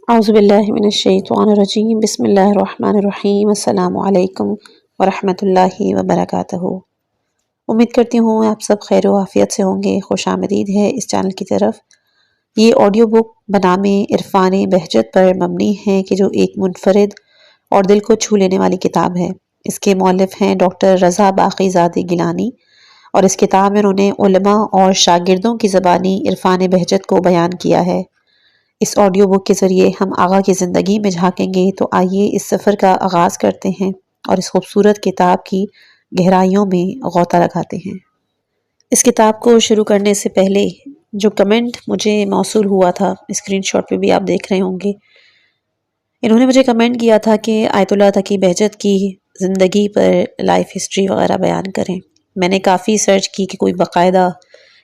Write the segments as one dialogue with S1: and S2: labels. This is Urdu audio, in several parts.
S1: اعوذ باللہ من الشیطان الرجیم بسم اللہ الرحمن الرحیم السلام علیکم ورحمۃ اللہ وبرکاتہ۔ امید کرتی ہوں آپ سب خیر و عافیت سے ہوں گے۔ خوش آمدید ہے اس چینل کی طرف۔ یہ آڈیو بک بنام عرفان بہجت پر مبنی ہے کہ جو ایک منفرد اور دل کو چھو لینے والی کتاب ہے۔ اس کے مؤلف ہیں ڈاکٹر رضا باقی زادہ گیلانی، اور اس کتاب میں انہوں نے علماء اور شاگردوں کی زبانی عرفان بہجت کو بیان کیا ہے۔ اس آڈیو بک کے ذریعے ہم آقا کی زندگی میں جھانکیں گے، تو آئیے اس سفر کا آغاز کرتے ہیں اور اس خوبصورت کتاب کی گہرائیوں میں غوطہ لگاتے ہیں۔ اس کتاب کو شروع کرنے سے پہلے جو کمنٹ مجھے موصول ہوا تھا، اسکرین شاٹ پہ بھی آپ دیکھ رہے ہوں گے، انہوں نے مجھے کمنٹ کیا تھا کہ آیت اللہ تقی بہجت کی زندگی پر لائف ہسٹری وغیرہ بیان کریں۔ میں نے کافی سرچ کی کہ کوئی باقاعدہ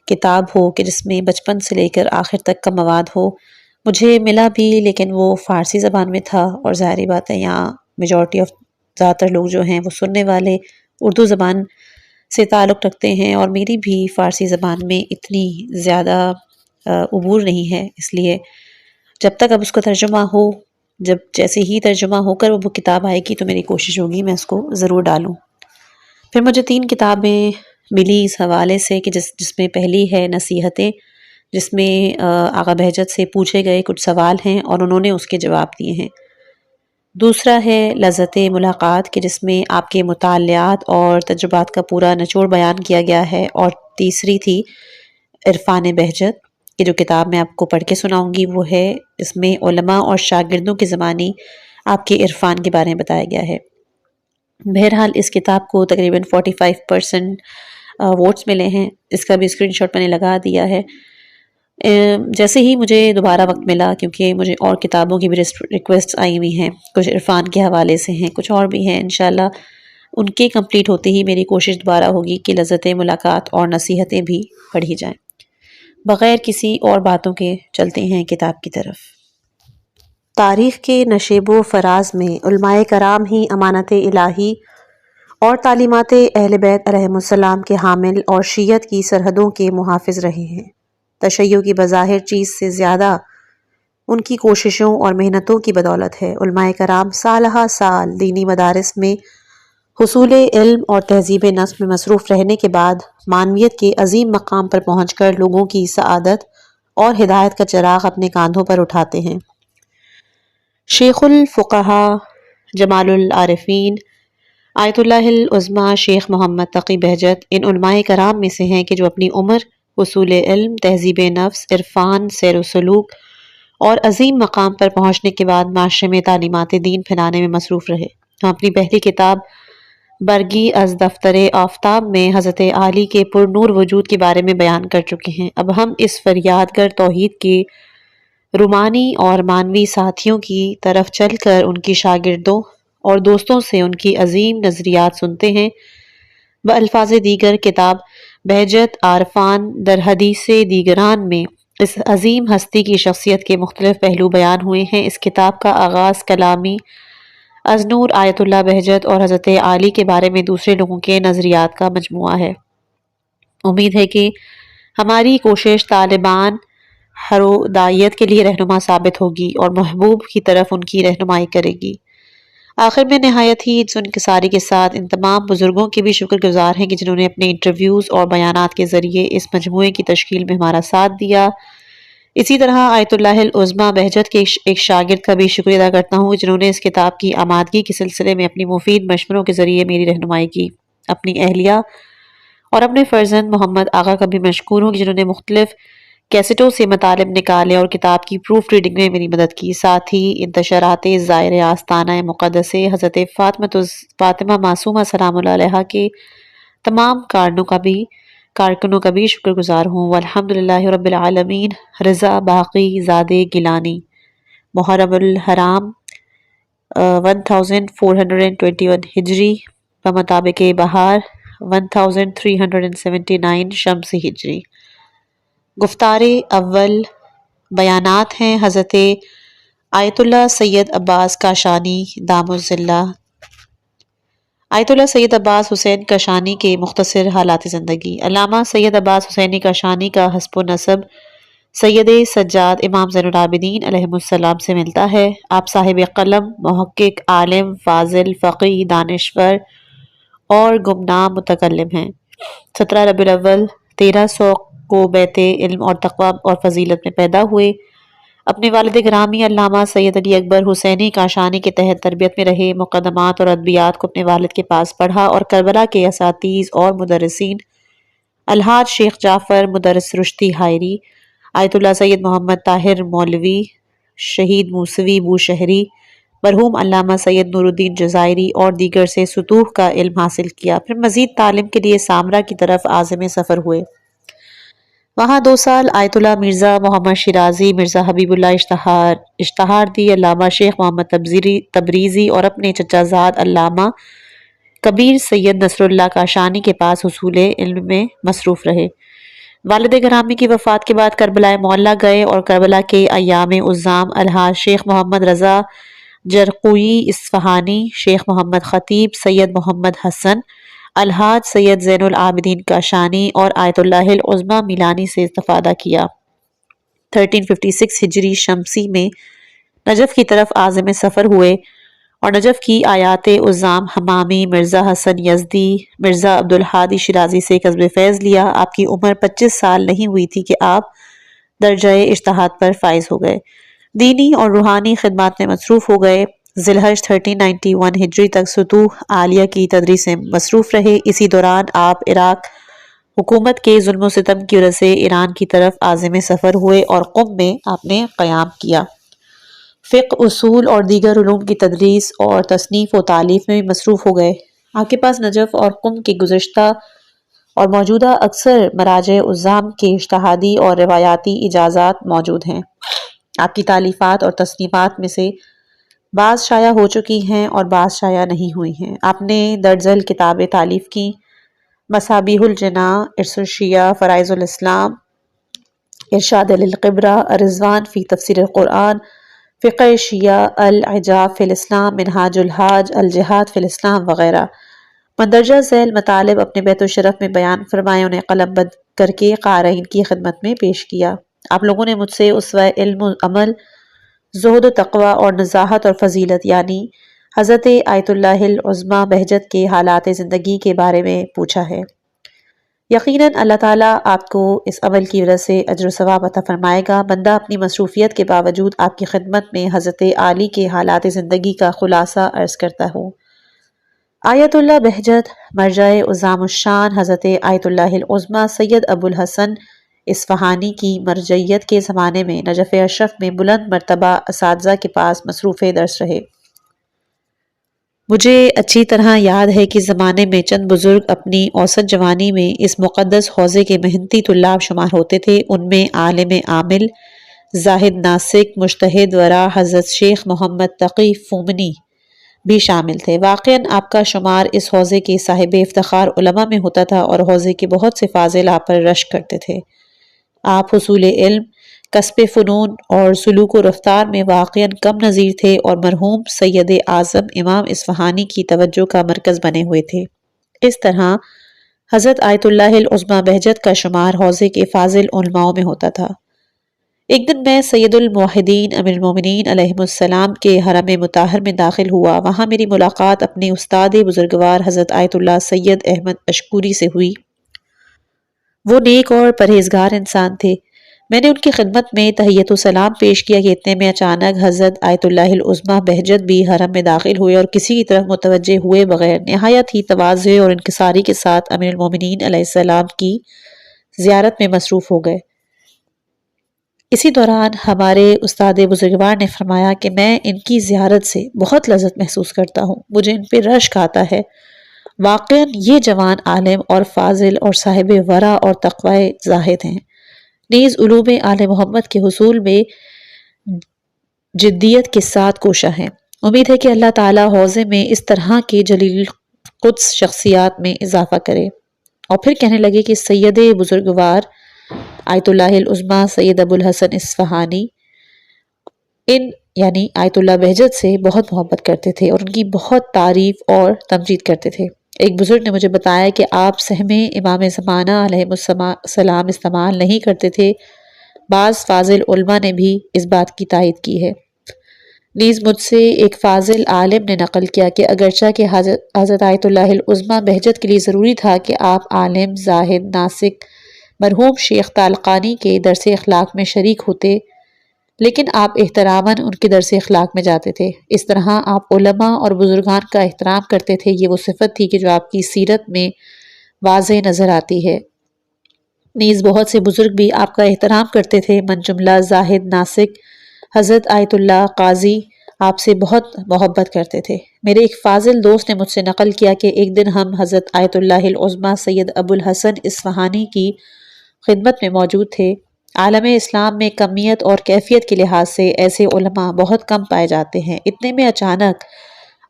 S1: کتاب ہو کہ جس میں بچپن سے لے کر آخر تک کا مواد ہو۔ مجھے ملا بھی، لیکن وہ فارسی زبان میں تھا، اور ظاہری بات ہے یہاں میجورٹی آف زیادہ تر لوگ جو ہیں وہ سننے والے اردو زبان سے تعلق رکھتے ہیں، اور میری بھی فارسی زبان میں اتنی زیادہ عبور نہیں ہے۔ اس لیے جب تک اب اس کا ترجمہ ہو، جیسے ہی ترجمہ ہو کر وہ کتاب آئے گی تو میری کوشش ہوگی میں اس کو ضرور ڈالوں۔ پھر مجھے 3 کتابیں ملی اس حوالے سے کہ جس میں پہلی ہے نصیحتیں، جس میں آقا بہجت سے پوچھے گئے کچھ سوال ہیں اور انہوں نے اس کے جواب دیے ہیں۔ دوسرا ہے لذت ملاقات کہ جس میں آپ کے مطالعات اور تجربات کا پورا نچوڑ بیان کیا گیا ہے، اور تیسری تھی عرفان بہجت کہ جو کتاب میں آپ کو پڑھ کے سناؤں گی، وہ ہے اس میں علماء اور شاگردوں کی زبانی آپ کے عرفان کے بارے میں بتایا گیا ہے۔ بہرحال اس کتاب کو تقریباً 45% ووٹس ملے ہیں۔ اس کا بھی اسکرین شاٹ میں نے لگا دیا ہے۔ جیسے ہی مجھے دوبارہ وقت ملا، کیونکہ مجھے اور کتابوں کی بھی ریکویسٹ آئی ہوئی ہیں، کچھ عرفان کے حوالے سے ہیں، کچھ اور بھی ہیں، انشاءاللہ ان کے کمپلیٹ ہوتے ہی میری کوشش دوبارہ ہوگی کہ لذت ملاقات اور نصیحتیں بھی پڑھی جائیں۔ بغیر کسی اور باتوں کے چلتے ہیں کتاب کی طرف۔ تاریخ کے نشیب و فراز میں علماء کرام ہی امانت الہی اور تعلیمات اہل بیت علیہم السلام کے حامل اور شیعت کی سرحدوں کے محافظ رہے ہیں۔ تشیع کی بظاہر چیز سے زیادہ ان کی کوششوں اور محنتوں کی بدولت ہے۔ علماء کرام سالہ سال دینی مدارس میں حصول علم اور تہذیب نفس میں مصروف رہنے کے بعد معنویت کے عظیم مقام پر پہنچ کر لوگوں کی سعادت اور ہدایت کا چراغ اپنے کاندھوں پر اٹھاتے ہیں۔ شیخ الفقہا جمال العارفین آیت اللہ العظمیٰ شیخ محمد تقی بہجت ان علماء کرام میں سے ہیں کہ جو اپنی عمر حصول علم، تہذیب نفس، عرفان، سیر و سلوک اور عظیم مقام پر پہنچنے کے بعد معاشرے میں تعلیمات دین پھیلانے میں مصروف رہے۔ ہم اپنی پہلی کتاب برگی از دفتر آفتاب میں حضرت عالی کے پر نور وجود کے بارے میں بیان کر چکے ہیں۔ اب ہم اس فریاد گر توحید کے رومانی اور معنوی ساتھیوں کی طرف چل کر ان کی شاگردوں اور دوستوں سے ان کی عظیم نظریات سنتے ہیں۔ بالفاظ دیگر کتاب بہجت عارفان در حدیث دیگران میں اس عظیم ہستی کی شخصیت کے مختلف پہلو بیان ہوئے ہیں۔ اس کتاب کا آغاز کلامی از نور آیت اللہ بہجت اور حضرت عالی کے بارے میں دوسرے لوگوں کے نظریات کا مجموعہ ہے۔ امید ہے کہ ہماری کوشش طالبان ہدایت کے لیے رہنما ثابت ہوگی اور محبوب کی طرف ان کی رہنمائی کرے گی۔ آخر میں نہایت ہی انکساری کے ساتھ ان تمام بزرگوں کے بھی شکر گزار ہیں کہ جنہوں نے اپنے انٹرویوز اور بیانات کے ذریعے اس مجموعے کی تشکیل میں ہمارا ساتھ دیا۔ اسی طرح آیت اللہ العظمیٰ بہجت کے ایک شاگرد کا بھی شکریہ ادا کرتا ہوں جنہوں نے اس کتاب کی آمادگی کے سلسلے میں اپنی مفید مشوروں کے ذریعے میری رہنمائی کی۔ اپنی اہلیہ اور اپنے فرزند محمد آقا کا بھی مشکور ہوں کہ جنہوں نے مختلف کیسٹوں سے مطالب نکالے اور کتاب کی پروف ریڈنگ میں میری مدد کی۔ ساتھ ہی انتشارات زائر آستانہ مقدس حضرت فاطمہ معصومہ سلام اللہ علیہا کے تمام کارکنوں کا بھی شکر گزار ہوں۔ والحمدللہ رب العالمین۔ رضا باقی زادہ گیلانی۔ محرم الحرام 1421 ہجری بمطابق بہار 1379 شمسی ہجری۔ گفتار اول بیانات ہیں حضرت آیت اللہ سید عباس کاشانی دام الظلہ۔ آیت اللہ سید عباس حسین کاشانی کے مختصر حالات زندگی۔ علامہ سید عباس حسینی کاشانی کا حسب و نسب سید سجاد امام زین العابدین علیہ السلام سے ملتا ہے۔ آپ صاحب قلم، محقق، عالم، فاضل، فقی، دانشور اور گمنام متکلم ہیں۔ 17 ربیع الاول 1300 کو بیت علم اور تقوی اور فضیلت میں پیدا ہوئے۔ اپنے والد گرامی علامہ سید علی اکبر حسینی کاشانی کے تحت تربیت میں رہے۔ مقدمات اور ادبیات کو اپنے والد کے پاس پڑھا اور کربلا کے اساتذہ اور مدرسین الحاج شیخ جعفر مدرس رشتی ہائری، آیت اللہ سید محمد طاہر مولوی، شہید موسوی بوشہری، مرحوم علامہ سید نور الدین جزائری اور دیگر سے سطوح کا علم حاصل کیا۔ پھر مزید تعلیم کے لیے سامرا کی طرف عازم سفر ہوئے۔ وہاں 2 سال آیت اللہ مرزا محمد شیرازی، مرزا حبیب اللہ اشتہاردی، علامہ شیخ محمد تبریزی اور اپنے چچا زاد علامہ کبیر سید نصر اللہ کاشانی کے پاس حصول علم میں مصروف رہے۔ والد گرامی کی وفات کے بعد کربلا معلیٰ گئے اور کربلا کے ایام عظام الحاج شیخ محمد رضا جرقوئی اصفہانی، شیخ محمد خطیب، سید محمد حسن، الحاج سید زین العابدین کاشانی اور آیت اللہ العظمی میلانی سے استفادہ کیا۔ 1356 ہجری شمسی میں نجف کی طرف عازم سفر ہوئے اور نجف کی آیات عظام حمامی، مرزا حسن یزدی، مرزا عبدالہادی شیرازی سے قصب فیض لیا۔ آپ کی عمر 25 سال نہیں ہوئی تھی کہ آپ درجہ اجتہاد پر فائز ہو گئے، دینی اور روحانی خدمات میں مصروف ہو گئے۔ ذی الحج 1391 ہجری تک سطوح عالیہ کی تدریس میں مصروف رہے۔ اسی دوران آپ عراق حکومت کے ظلم و ستم کی وجہ سے ایران کی طرف عازم سفر ہوئے اور قم میں آپ نے قیام کیا۔ فقہ، اصول اور دیگر علوم کی تدریس اور تصنیف و تالیف میں بھی مصروف ہو گئے۔ آپ کے پاس نجف اور قم کے گزشتہ اور موجودہ اکثر مراجع عظام کے اجتہادی اور روایاتی اجازات موجود ہیں۔ آپ کی تالیفات اور تصنیفات میں سے بعض شائع ہو چکی ہیں اور بعض شائع نہیں ہوئی ہیں۔ آپ نے درجل کتابیں تالیف کی: مصابیح الجناح، ارث الشیعہ، فرائض الاسلام، ارشاد للقبرہ، الرضوان فی تفسیر القرآن، فقہ شیعہ، العجاب فی الاسلام، منہاج الحاج، الجہاد فی الاسلام وغیرہ۔ مندرجہ ذیل مطالب اپنے بیت الشرف میں بیان فرمائے، انہیں قلم بند کر کے قارئین کی خدمت میں پیش کیا۔ آپ لوگوں نے مجھ سے اسوہ علم و عمل، زہد و تقوی اور نزاہت اور فضیلت یعنی حضرت آیت اللہ العظمی بہجت کے حالات زندگی کے بارے میں پوچھا ہے۔ یقیناً اللہ تعالیٰ آپ کو اس عمل کی وجہ سے اجر و ثواب عطا فرمائے گا۔ بندہ اپنی مصروفیت کے باوجود آپ کی خدمت میں حضرت عالی کے حالات زندگی کا خلاصہ عرض کرتا ہوں۔ آیت اللہ بہجت مرجع عظام الشان حضرت آیت اللہ العظمی سید ابو الحسن اصفہانی کی مرجعیت کے زمانے میں نجف اشرف میں بلند مرتبہ اساتذہ کے پاس مصروف درس رہے۔ مجھے اچھی طرح یاد ہے کہ زمانے میں چند بزرگ اپنی اوسط جوانی میں اس مقدس حوزے کے محنتی طلاب شمار ہوتے تھے۔ ان میں عالم عامل، زاہد ناسک، مجتہد ورع حضرت شیخ محمد تقی فومنی بھی شامل تھے۔ واقعاً آپ کا شمار اس حوزے کے صاحب افتخار علماء میں ہوتا تھا اور حوزے کے بہت سے فاضل آپ پر رشک کرتے تھے۔ آپ حصول علم، کسب فنون اور سلوک و رفتار میں واقعاً کم نظیر تھے اور مرحوم سید اعظم امام اصفہانی کی توجہ کا مرکز بنے ہوئے تھے۔ اس طرح حضرت آیت اللہ العظمی بہجت کا شمار حوزے کے فاضل علماؤں میں ہوتا تھا۔ ایک دن میں سید الموحدین امیر المومنین علیہ السلام کے حرم مطہر میں داخل ہوا۔ وہاں میری ملاقات اپنے استاد بزرگوار حضرت آیت اللہ سید احمد اشکوری سے ہوئی۔ وہ نیک اور پرہیزگار انسان تھے۔ میں نے ان کی خدمت میں تحیت و سلام پیش کیا کہ اتنے میں اچانک حضرت آیت اللہ العظمی بہجت بھی حرم میں داخل ہوئے اور کسی کی طرف متوجہ ہوئے بغیر نہایت ہی تواضع اور انکساری کے ساتھ امیر المومنین علیہ السلام کی زیارت میں مصروف ہو گئے۔ اسی دوران ہمارے استاد بزرگوار نے فرمایا کہ میں ان کی زیارت سے بہت لذت محسوس کرتا ہوں، مجھے ان پہ رشک آتا ہے۔ واقعاً یہ جوان عالم اور فاضل اور صاحب ورع اور تقوی زاہد ہیں، نیز علوم آل محمد کے حصول میں جدیت کے ساتھ کوشاں ہیں۔ امید ہے کہ اللہ تعالیٰ حوزے میں اس طرح کے جلیل قدس شخصیات میں اضافہ کرے۔ اور پھر کہنے لگے کہ سید بزرگوار آیت اللہ العظمی سید ابو الحسن اصفہانی ان یعنی آیت اللہ بہجت سے بہت محبت کرتے تھے اور ان کی بہت تعریف اور تمجید کرتے تھے۔ ایک بزرگ نے مجھے بتایا کہ آپ سہم امام زمانہ علیہ السلام استعمال نہیں کرتے تھے بعض فاضل علماء نے بھی اس بات کی تائید کی ہے۔ نیز مجھ سے ایک فاضل عالم نے نقل کیا کہ اگرچہ کہ حضرت آیت اللہ العظمیٰ بہجت کے لیے ضروری تھا کہ آپ عالم، زاہد، ناسک مرحوم شیخ طالقانی کے درس اخلاق میں شریک ہوتے، لیکن آپ احتراماً ان کے درس اخلاق میں جاتے تھے۔ اس طرح آپ علماء اور بزرگان کا احترام کرتے تھے، یہ وہ صفت تھی کہ جو آپ کی سیرت میں واضح نظر آتی ہے۔ نیز بہت سے بزرگ بھی آپ کا احترام کرتے تھے، من جملہ زاہد، ناسک حضرت آیت اللہ قاضی آپ سے بہت محبت کرتے تھے۔ میرے ایک فاضل دوست نے مجھ سے نقل کیا کہ ایک دن ہم حضرت آیت اللہ العظمیٰ سید ابو الحسن اصفہانی کی خدمت میں موجود تھے۔ عالم اسلام میں کمیت اور کیفیت کے لحاظ سے ایسے علماء بہت کم پائے جاتے ہیں۔ اتنے میں اچانک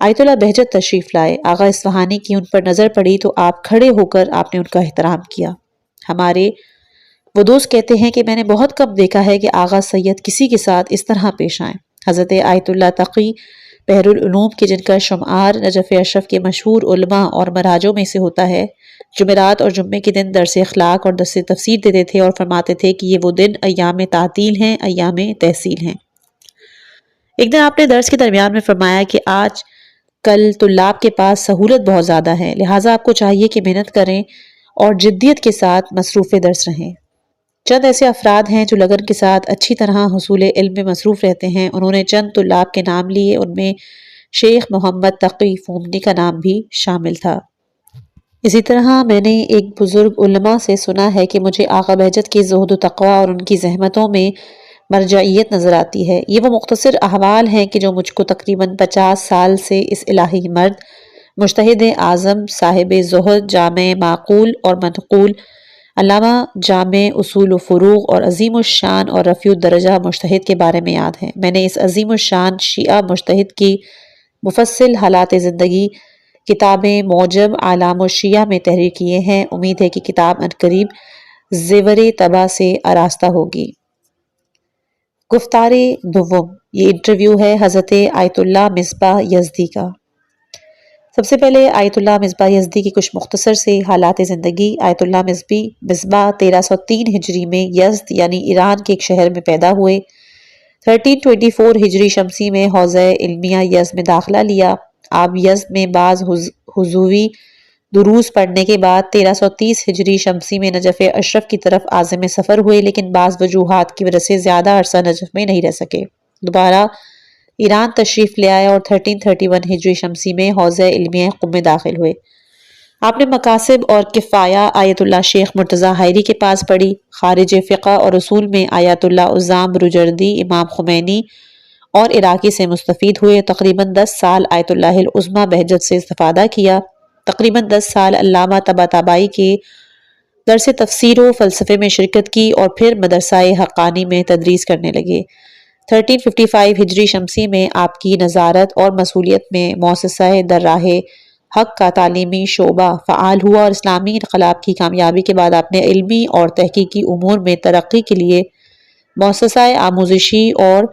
S1: آیت اللہ بہجت تشریف لائے۔ آغا اصفہانی کی ان پر نظر پڑی تو آپ کھڑے ہو کر آپ نے ان کا احترام کیا۔ ہمارے وہ دوست کہتے ہیں کہ میں نے بہت کم دیکھا ہے کہ آغا سید کسی کے ساتھ اس طرح پیش آئیں۔ حضرت آیت اللہ تقی بحر العلوم کے جن کا شمار نجف اشرف کے مشہور علماء اور مراجوں میں سے ہوتا ہے، جمعرات اور جمعے کے دن درس اخلاق اور درس تفسیر دیتے تھے اور فرماتے تھے کہ یہ وہ دن ایام تعطیل ہیں، ایام تحصیل ہیں۔ ایک دن آپ نے درس کے درمیان میں فرمایا کہ آج کل طلاب کے پاس سہولت بہت زیادہ ہے، لہٰذا آپ کو چاہیے کہ محنت کریں اور جدیت کے ساتھ مصروف درس رہیں۔ چند ایسے افراد ہیں جو لگن کے ساتھ اچھی طرح حصول علم میں مصروف رہتے ہیں۔ انہوں نے چند طلاب کے نام لیے، ان میں شیخ محمد تقی فومنی کا نام بھی شامل تھا۔ اسی طرح میں نے ایک بزرگ علماء سے سنا ہے کہ مجھے آقا بہجت کے زہد و تقوی اور ان کی زحمتوں میں مرجعیت نظر آتی ہے۔ یہ وہ مختصر احوال ہیں کہ جو مجھ کو تقریباً 50 سال سے اس الہی مرد، مجتہد اعظم، صاحب زہد، جامع معقول اور منقول، علامہ جامع اصول و فروغ اور عظیم الشان اور رفیع الدرجہ مجتہد کے بارے میں یاد ہے۔ میں نے اس عظیم الشان شیعہ مجتہد کی مفصل حالات زندگی کتابیں موجب اعلام الشیعہ میں تحریر کیے ہیں۔ امید ہے کہ کتاب عنقریب زیور طبع سے آراستہ ہوگی۔ گفتار دوم، یہ انٹرویو ہے حضرت آیت اللہ مصباح یزدی کا۔ سب سے پہلے آیت اللہ مصباح یزدی کی کچھ مختصر سے حالات زندگی۔ آیت اللہ مصباح 1303 ہجری میں یزد یعنی ایران کے ایک شہر میں پیدا ہوئے۔ 1324 ہجری شمسی میں حوزہ علمیہ یزد میں داخلہ لیا۔ آپ یزد میں بعض حضوی دروس پڑھنے کے بعد 1330 ہجری شمسی میں نجف اشرف کی طرف عازم سفر ہوئے، لیکن بعض وجوہات کی وجہ سے زیادہ عرصہ نجف میں نہیں رہ سکے۔ دوبارہ ایران تشریف لے آئے اور 1331 ہجری شمسی میں حوزہ علمیہ قم میں داخل ہوئے۔ آپ نے مقاصد اور کفایہ آیت اللہ شیخ مرتضیٰ حائری کے پاس پڑھی۔ خارج فقہ اور اصول میں آیت اللہ عظام بروجردی، امام خمینی اور عراقی سے مستفید ہوئے۔ تقریباً 10 سال آیت اللہ العظمیٰ بہجت سے استفادہ کیا۔ تقریباً 10 سال علامہ طباطبائی کے درس تفسیر و فلسفے میں شرکت کی اور پھر مدرسہ حقانی میں تدریس کرنے لگے۔ 1355 ہجری شمسی میں آپ کی نظارت اور مسئولیت میں مؤسسہ درراہ حق کا تعلیمی شعبہ فعال ہوا اور اسلامی انقلاب کی کامیابی کے بعد آپ نے علمی اور تحقیقی امور میں ترقی کے لیے مؤسسہ آموزشی اور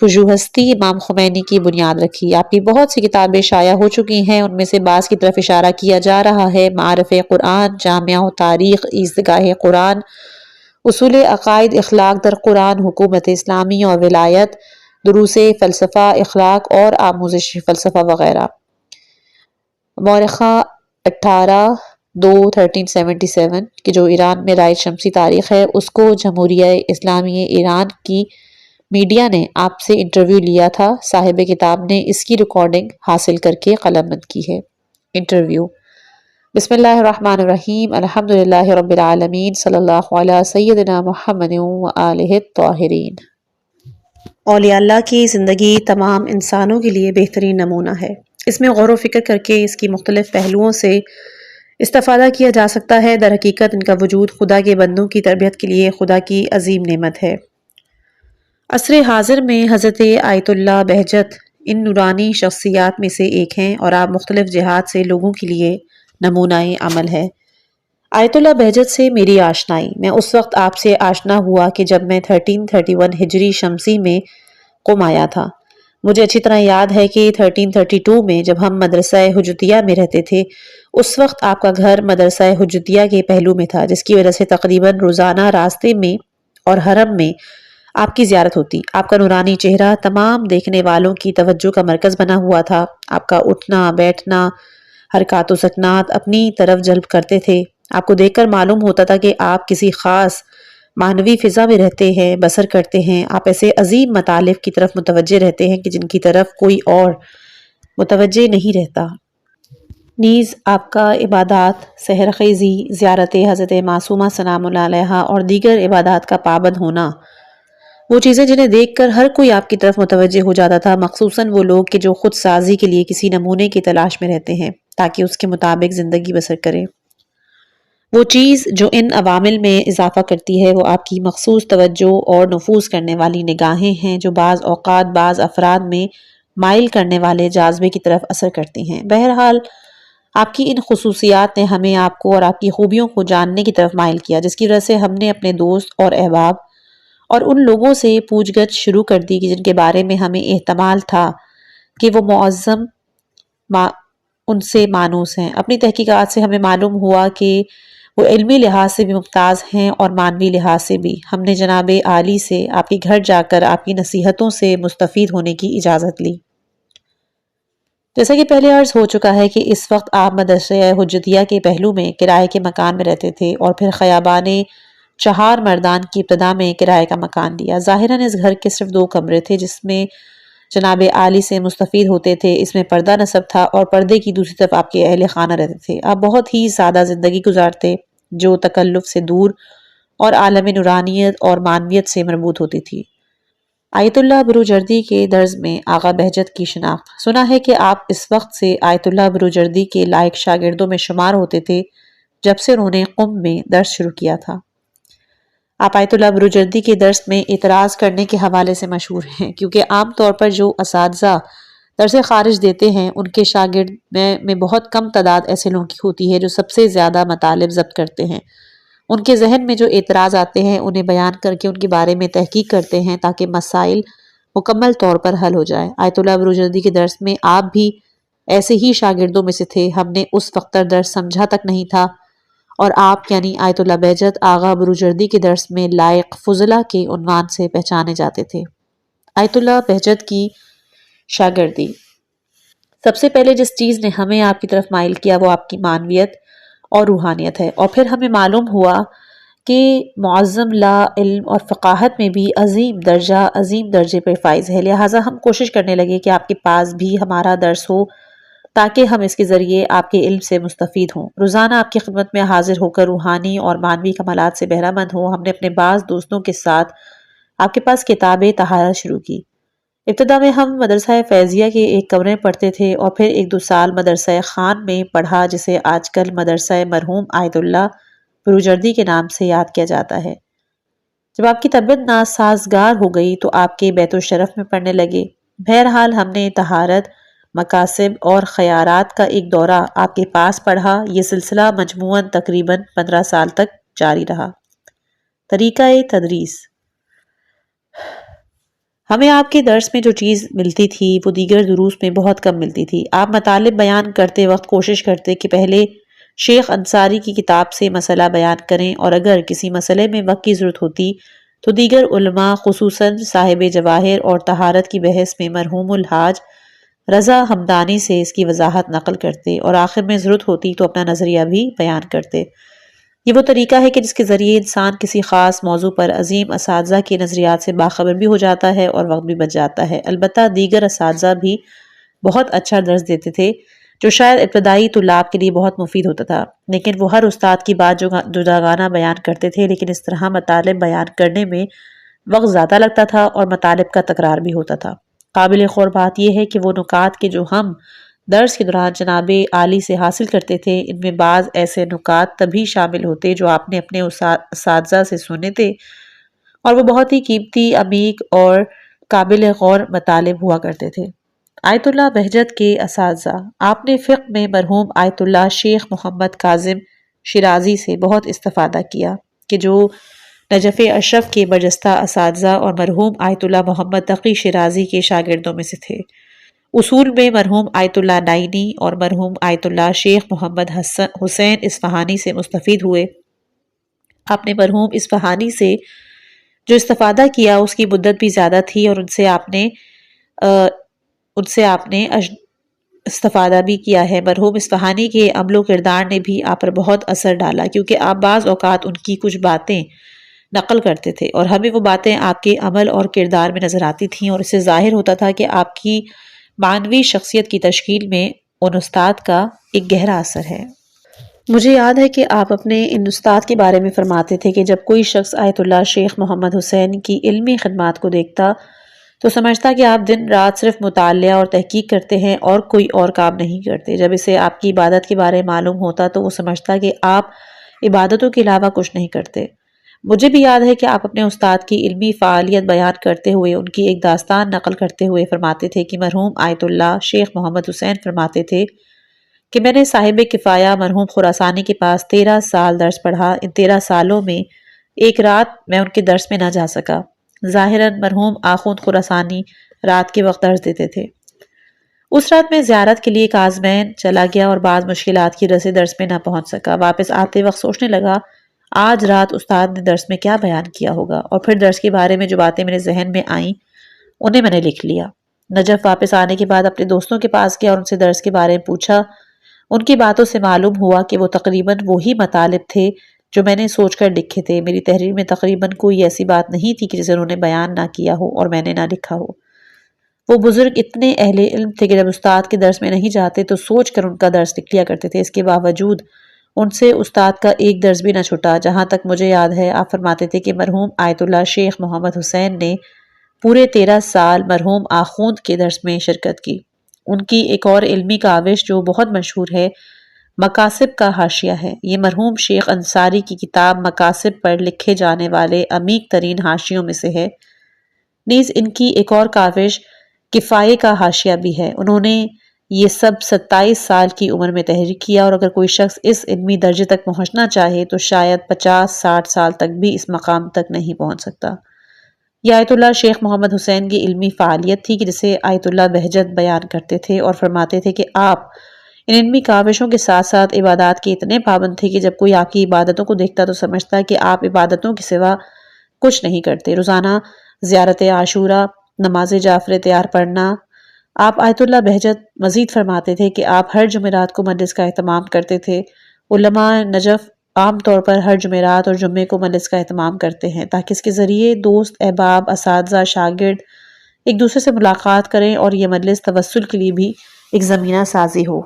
S1: پژوہستی امام خمینی کی بنیاد رکھی۔ آپ کی بہت سی کتابیں شائع ہو چکی ہیں، ان میں سے بعض کی طرف اشارہ کیا جا رہا ہے: معارف قرآن، جامعہ و تاریخ، عیزگاہ قرآن، اصول عقائد، اخلاق در قرآن، حکومت اسلامی اور ولایت، دروس فلسفہ، اخلاق اور آموزش فلسفہ وغیرہ۔ مورخہ 18/2/1377 کہ جو ایران میں رائج شمسی تاریخ ہے، اس کو جمہوریہ اسلامی ایران کی میڈیا نے آپ سے انٹرویو لیا تھا۔ صاحب کتاب نے اس کی ریکارڈنگ حاصل کر کے قلم بند کی ہے۔ انٹرویو: بسم اللہ الرحمن الرحیم، الحمدللہ رب العالمین، صلی اللہ علی سیدنا محمد و آلہ الطاہرین۔ اولیاء اللہ کی زندگی تمام انسانوں کے لیے بہترین نمونہ ہے۔ اس میں غور و فکر کر کے اس کی مختلف پہلوؤں سے استفادہ کیا جا سکتا ہے۔ در حقیقت ان کا وجود خدا کے بندوں کی تربیت کے لیے خدا کی عظیم نعمت ہے۔ عصر حاضر میں حضرت آیت اللہ بہجت ان نورانی شخصیات میں سے ایک ہیں اور آپ مختلف جہات سے لوگوں کے لیے نمونہ عمل ہے۔ آیت اللہ بہجت سے میری آشنائی: میں اس وقت آپ سے آشنا ہوا کہ جب میں 1331 ہجری شمسی میں قم آیا تھا۔ مجھے اچھی طرح یاد ہے کہ 1332 میں جب ہم مدرسہ حجتیہ میں رہتے تھے، اس وقت آپ کا گھر مدرسہ حجتیہ کے پہلو میں تھا، جس کی وجہ سے تقریباً روزانہ راستے میں اور حرم میں آپ کی زیارت ہوتی۔ آپ کا نورانی چہرہ تمام دیکھنے والوں کی توجہ کا مرکز بنا ہوا تھا۔ آپ کا اٹھنا بیٹھنا، حرکات و سکنات اپنی طرف جلب کرتے تھے۔ آپ کو دیکھ کر معلوم ہوتا تھا کہ آپ کسی خاص معنوی فضا میں رہتے ہیں، بسر کرتے ہیں۔ آپ ایسے عظیم مطالب کی طرف متوجہ رہتے ہیں کہ جن کی طرف کوئی اور متوجہ نہیں رہتا۔ نیز آپ کا عبادات، سحر خیزی، زیارت حضرت معصومہ سلام اللہ علیہا اور دیگر عبادات کا پابند ہونا، وہ چیزیں جنہیں دیکھ کر ہر کوئی آپ کی طرف متوجہ ہو جاتا تھا، مخصوصاً وہ لوگ کہ جو خود سازی کے لیے کسی نمونے کی تلاش میں رہتے ہیں تاکہ اس کے مطابق زندگی بسر کریں۔ وہ چیز جو ان عوامل میں اضافہ کرتی ہے وہ آپ کی مخصوص توجہ اور نفوذ کرنے والی نگاہیں ہیں جو بعض اوقات بعض افراد میں مائل کرنے والے جاذبے کی طرف اثر کرتی ہیں۔ بہرحال آپ کی ان خصوصیات نے ہمیں آپ کو اور آپ کی خوبیوں کو جاننے کی طرف مائل کیا، جس کی وجہ سے ہم نے اپنے دوست اور احباب اور ان لوگوں سے پوچھ گچھ شروع کر دی کہ جن کے بارے میں ہمیں احتمال تھا کہ وہ معظم ان سے مانوس ہیں۔ اپنی تحقیقات سے ہمیں معلوم ہوا کہ وہ علمی لحاظ سے بھی ممتاز ہیں اور معنوی لحاظ سے بھی۔ ہم نے جناب عالی سے آپ کے گھر جا کر آپ کی نصیحتوں سے مستفید ہونے کی اجازت لی۔ جیسا کہ پہلے عرض ہو چکا ہے کہ اس وقت آپ مدرسہ حجتیہ کے پہلو میں کرائے کے مکان میں رہتے تھے اور پھر خیابان چہار مردان کی ابتدا میں کرائے کا مکان لیا۔ ظاہراً اس گھر کے صرف 2 کمرے تھے جس میں جناب عالی سے مستفید ہوتے تھے۔ اس میں پردہ نصب تھا اور پردے کی دوسری طرف آپ کے اہل خانہ رہتے تھے۔ آپ بہت ہی سادہ زندگی گزارتے جو تکلف سے دور اور عالم نورانیت اور معنویت سے مربوط ہوتی تھی۔ آیت اللہ بروجردی کے درس میں آغا بہجت کی شناخت۔ سنا ہے کہ آپ اس وقت سے آیت اللہ بروجردی کے لائق شاگردوں میں شمار ہوتے تھے جب سے انہوں نے قم میں درس شروع کیا تھا۔ آپ آیت اللہ بروجردی کے درس میں اعتراض کرنے کے حوالے سے مشہور ہیں، کیونکہ عام طور پر جو اساتذہ درس خارج دیتے ہیں ان کے شاگرد میں بہت کم تعداد ایسے لوگوں کی ہوتی ہے جو سب سے زیادہ مطالب ضبط کرتے ہیں۔ ان کے ذہن میں جو اعتراض آتے ہیں انہیں بیان کر کے ان کے بارے میں تحقیق کرتے ہیں تاکہ مسائل مکمل طور پر حل ہو جائے۔ آیت اللہ بروجردی کے درس میں آپ بھی ایسے ہی شاگردوں میں سے تھے۔ ہم نے اس وقت درس سمجھا تک نہیں تھا اور آپ یعنی آیت اللہ بہجت آغا بروجردی کے درس میں لائق فضلہ کے عنوان سے پہچانے جاتے تھے۔ آیت اللہ بہجت کی شاگردی۔ سب سے پہلے جس چیز نے ہمیں آپ کی طرف مائل کیا وہ آپ کی معنویت اور روحانیت ہے، اور پھر ہمیں معلوم ہوا کہ معظم لا علم اور فقاہت میں بھی عظیم درجے پر فائز ہے، لہٰذا ہم کوشش کرنے لگے کہ آپ کے پاس بھی ہمارا درس ہو تاکہ ہم اس کے ذریعے آپ کے علم سے مستفید ہوں۔ روزانہ آپ کی خدمت میں حاضر ہو کر روحانی اور معنوی کمالات سے بہرہ مند ہوں۔ ہم نے اپنے بعض دوستوں کے ساتھ آپ کے پاس کتاب طہارت شروع کی۔ ابتدا میں ہم مدرسہ فیضیہ کے ایک کمرے میں پڑھتے تھے اور پھر 1-2 سال مدرسہ خان میں پڑھا جسے آج کل مدرسہ مرحوم آیت اللہ بروجردی کے نام سے یاد کیا جاتا ہے۔ جب آپ کی طبیعت ناسازگار ہو گئی تو آپ کے بیت الشرف میں پڑھنے لگے۔ بہرحال ہم نے طہارت، مقاصد اور خیارات کا ایک دورہ آپ کے پاس پڑھا۔ یہ سلسلہ مجموعاً تقریباً 15 سال تک جاری رہا۔ طریقہ تدریس۔ ہمیں آپ کے درس میں جو چیز ملتی تھی وہ دیگر دروس میں بہت کم ملتی تھی۔ آپ مطالب بیان کرتے وقت کوشش کرتے کہ پہلے شیخ انصاری کی کتاب سے مسئلہ بیان کریں اور اگر کسی مسئلے میں وقت کی ضرورت ہوتی تو دیگر علماء خصوصاً صاحب جواہر اور طہارت کی بحث میں مرحوم الحاج رضا ہمدانی سے اس کی وضاحت نقل کرتے اور آخر میں ضرورت ہوتی تو اپنا نظریہ بھی بیان کرتے۔ یہ وہ طریقہ ہے کہ جس کے ذریعے انسان کسی خاص موضوع پر عظیم اساتذہ کے نظریات سے باخبر بھی ہو جاتا ہے اور وقت بھی بچ جاتا ہے۔ البتہ دیگر اساتذہ بھی بہت اچھا درس دیتے تھے جو شاید ابتدائی طلاب کے لیے بہت مفید ہوتا تھا، لیکن وہ ہر استاد کی بات جداگانہ بیان کرتے تھے، لیکن اس طرح مطالب بیان کرنے میں وقت زیادہ لگتا تھا اور مطالب کا تکرار بھی ہوتا تھا۔ قابل غور بات یہ ہے کہ وہ نکات کے جو ہم درس کے دوران جناب عالی سے حاصل کرتے تھے ان میں بعض ایسے نکات تبھی شامل ہوتے جو آپ نے اپنے اساتذہ سے سنے تھے اور وہ بہت ہی قیمتی، عمیق اور قابل غور مطالب ہوا کرتے تھے۔ آیت اللہ بہجت کے اساتذہ۔ آپ نے فقہ میں مرحوم آیت اللہ شیخ محمد کاظم شیرازی سے بہت استفادہ کیا کہ جو نجف اشرف کے برجستہ اساتذہ اور مرحوم آیت اللہ محمد تقی شیرازی کے شاگردوں میں سے تھے۔ اصول میں مرحوم آیت اللہ نائینی اور مرحوم آیت اللہ شیخ محمد حسین اصفہانی سے مستفید ہوئے۔ آپ نے مرحوم اصفہانی سے جو استفادہ کیا اس کی مدت بھی زیادہ تھی، اور ان سے آپ نے استفادہ بھی کیا ہے۔ مرحوم اصفہانی کے عمل و کردار نے بھی آپ پر بہت اثر ڈالا، کیونکہ آپ بعض اوقات ان کی کچھ باتیں نقل کرتے تھے اور ہمیں وہ باتیں آپ کے عمل اور کردار میں نظر آتی تھیں، اور اس سے ظاہر ہوتا تھا کہ آپ کی معنوی شخصیت کی تشکیل میں ان استاد کا ایک گہرا اثر ہے۔ مجھے یاد ہے کہ آپ اپنے ان استاد کے بارے میں فرماتے تھے کہ جب کوئی شخص آیت اللہ شیخ محمد حسین کی علمی خدمات کو دیکھتا تو سمجھتا کہ آپ دن رات صرف مطالعہ اور تحقیق کرتے ہیں اور کوئی اور کام نہیں کرتے۔ جب اسے آپ کی عبادت کے بارے معلوم ہوتا تو وہ سمجھتا کہ آپ عبادتوں کے علاوہ کچھ نہیں کرتے۔ مجھے بھی یاد ہے کہ آپ اپنے استاد کی علمی فعالیت بیان کرتے ہوئے ان کی ایک داستان نقل کرتے ہوئے فرماتے تھے کہ مرحوم آیت اللہ شیخ محمد حسین فرماتے تھے کہ میں نے صاحب کفایہ مرحوم خراسانی کے پاس 13 سال درس پڑھا۔ ان 13 سالوں میں ایک رات میں ان کے درس میں نہ جا سکا۔ ظاہراً مرحوم آخوند خراسانی رات کے وقت درس دیتے تھے۔ اس رات میں زیارت کے لیے کازمین چلا گیا اور بعض مشکلات کی وجہ سے درس میں نہ پہنچ سکا۔ واپس آتے وقت سوچنے لگا آج رات استاد نے درس میں کیا بیان کیا ہوگا، اور پھر درس کے بارے میں جو باتیں میرے ذہن میں آئیں انہیں میں نے لکھ لیا۔ نجف واپس آنے کے بعد اپنے دوستوں کے پاس گیا اور ان سے درس کے بارے میں پوچھا۔ ان کی باتوں سے معلوم ہوا کہ وہ تقریباً وہی مطالب تھے جو میں نے سوچ کر لکھے تھے۔ میری تحریر میں تقریباً کوئی ایسی بات نہیں تھی کہ جسے انہوں نے بیان نہ کیا ہو اور میں نے نہ لکھا ہو۔ وہ بزرگ اتنے اہل علم تھے کہ جب استاد کے درس میں نہیں جاتے تو سوچ کر ان کا درس لکھ لیا کرتے تھے۔ اس کے باوجود ان سے استاد کا ایک درس بھی نہ چھٹا۔ جہاں تک مجھے یاد ہے آپ فرماتے تھے کہ مرحوم آیت اللہ شیخ محمد حسین نے پورے 13 سال مرحوم آخوند کے درس میں شرکت کی۔ ان کی ایک اور علمی کاوش جو بہت مشہور ہے مقاصد کا حاشیہ ہے۔ یہ مرحوم شیخ انصاری کی کتاب مقاصد پر لکھے جانے والے عمیق ترین حاشیوں میں سے ہے۔ نیز ان کی ایک اور کاوش کفایے کا حاشیہ بھی ہے۔ انہوں نے یہ سب 27 سال کی عمر میں تحریر کیا، اور اگر کوئی شخص اس علمی درجے تک پہنچنا چاہے تو شاید 50-60 سال تک بھی اس مقام تک نہیں پہنچ سکتا۔ یہ آیت اللہ شیخ محمد حسین کی علمی فعالیت تھی کہ جسے آیت اللہ بہجت بیان کرتے تھے اور فرماتے تھے کہ آپ ان علمی کاوشوں کے ساتھ ساتھ عبادات کے اتنے پابند تھے کہ جب کوئی آپ کی عبادتوں کو دیکھتا تو سمجھتا کہ آپ عبادتوں کے سوا کچھ نہیں کرتے۔ روزانہ زیارت عاشورہ، نماز جعفر تیار پڑھنا۔ آپ آیت اللہ بہجت مزید فرماتے تھے کہ آپ ہر جمعرات کو مجلس کا اہتمام کرتے تھے۔ علماء نجف عام طور پر ہر جمعرات اور جمعے کو مجلس کا اہتمام کرتے ہیں تاکہ اس کے ذریعے دوست، احباب، اساتذہ، شاگرد ایک دوسرے سے ملاقات کریں اور یہ مجلس توسل کے لیے بھی ایک زمینہ سازی ہو۔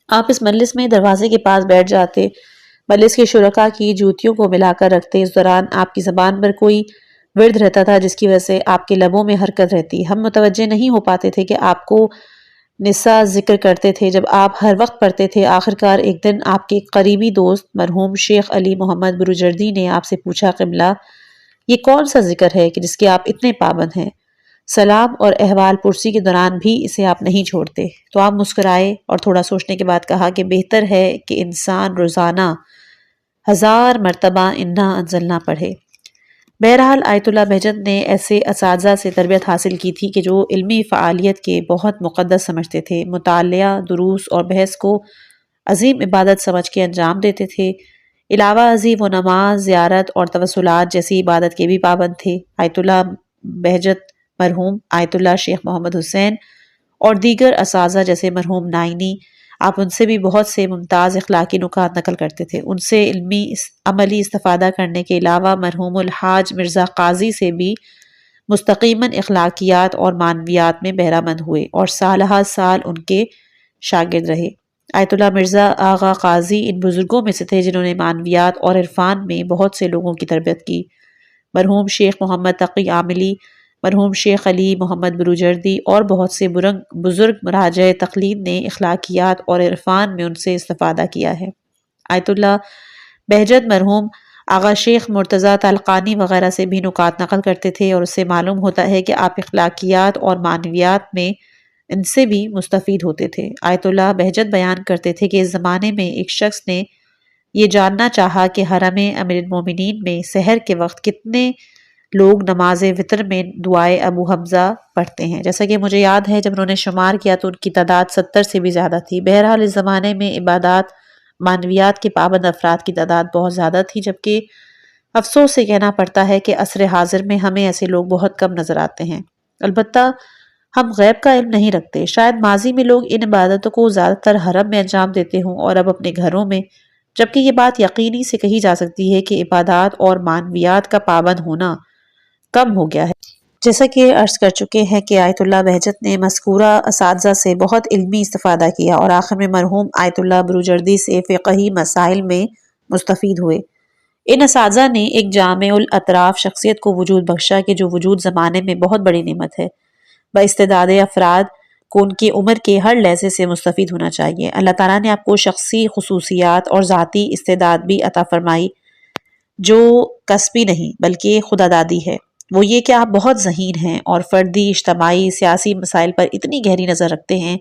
S1: آپ اس مجلس میں دروازے کے پاس بیٹھ جاتے، مجلس کے شرکاء کی جوتیوں کو ملا کر رکھتے۔ اس دوران آپ کی زبان پر کوئی ورد رہتا تھا جس کی وجہ سے آپ کے لبوں میں حرکت رہتی۔ ہم متوجہ نہیں ہو پاتے تھے کہ آپ کو نساء ذکر کرتے تھے جب آپ ہر وقت پڑھتے تھے۔ آخرکار ایک دن آپ کے قریبی دوست مرحوم شیخ علی محمد بروجردی نے آپ سے پوچھا قبلہ یہ کون سا ذکر ہے کہ جس کے آپ اتنے پابند ہیں؟ سلام اور احوال پرسی کے دوران بھی اسے آپ نہیں چھوڑتے۔ تو آپ مسکرائے اور تھوڑا سوچنے کے بعد کہا کہ بہتر ہے کہ انسان روزانہ 1000 مرتبہ انا انزلنا پڑھے۔ بہرحال آیت اللہ بہجت نے ایسے اساتذہ سے تربیت حاصل کی تھی کہ جو علمی فعالیت کے بہت مقدس سمجھتے تھے، مطالعہ، دروس اور بحث کو عظیم عبادت سمجھ کے انجام دیتے تھے۔ علاوہ ازیں وہ نماز، زیارت اور توسلات جیسی عبادت کے بھی پابند تھے۔ آیت اللہ بہجت مرحوم آیت اللہ شیخ محمد حسین اور دیگر اساتذہ جیسے مرحوم نائینی، آپ ان سے بھی بہت سے ممتاز اخلاقی نکات نقل کرتے تھے۔ ان سے علمی عملی استفادہ کرنے کے علاوہ مرحوم الحاج مرزا قاضی سے بھی مستقیماً اخلاقیات اور معنویات میں بہرہ مند ہوئے اور سالہ سال ان کے شاگرد رہے۔ آیت اللہ مرزا آغا قاضی ان بزرگوں میں سے تھے جنہوں نے معنویات اور عرفان میں بہت سے لوگوں کی تربیت کی۔ مرحوم شیخ محمد تقی عاملی، مرحوم شیخ علی محمد بروجردی اور بہت سے بزرگ مراجع تقلید نے اخلاقیات اور عرفان میں ان سے استفادہ کیا ہے۔ آیت اللہ بہجت مرحوم آغا شیخ مرتضیٰ طالقانی وغیرہ سے بھی نکات نقل کرتے تھے اور اس سے معلوم ہوتا ہے کہ آپ اخلاقیات اور معنویات میں ان سے بھی مستفید ہوتے تھے۔ آیت اللہ بہجت بیان کرتے تھے کہ اس زمانے میں ایک شخص نے یہ جاننا چاہا کہ حرم امیر المومنین میں سحر کے وقت کتنے لوگ نماز وتر میں دعائے ابو حمزہ پڑھتے ہیں۔ جیسا کہ مجھے یاد ہے جب انہوں نے شمار کیا تو ان کی تعداد 70 سے بھی زیادہ تھی۔ بہرحال اس زمانے میں عبادات، معنویات کے پابند افراد کی تعداد بہت زیادہ تھی، جبکہ افسوس سے کہنا پڑتا ہے کہ عصر حاضر میں ہمیں ایسے لوگ بہت کم نظر آتے ہیں۔ البتہ ہم غیب کا علم نہیں رکھتے، شاید ماضی میں لوگ ان عبادتوں کو زیادہ تر حرم میں انجام دیتے ہوں اور اب اپنے گھروں میں، جبکہ یہ بات یقینی سے کہی جا سکتی ہے کہ عبادات اور معنویات کا پابند ہونا کم ہو گیا ہے۔ جیسا کہ عرض کر چکے ہیں کہ آیت اللہ بہجت نے مذکورہ اساتذہ سے بہت علمی استفادہ کیا اور آخر میں مرحوم آیت اللہ بروجردی سے فقہی مسائل میں مستفید ہوئے۔ ان اساتذہ نے ایک جامع الاطراف شخصیت کو وجود بخشا کہ جو وجود زمانے میں بہت بڑی نعمت ہے۔ باستعداد افراد کو ان کی عمر کے ہر لحظے سے مستفید ہونا چاہیے۔ اللہ تعالیٰ نے آپ کو شخصی خصوصیات اور ذاتی استعداد بھی عطا فرمائی جو کسبی نہیں بلکہ خدا دادی ہے۔ وہ یہ کہ آپ بہت ذہین ہیں اور فردی، اجتماعی، سیاسی مسائل پر اتنی گہری نظر رکھتے ہیں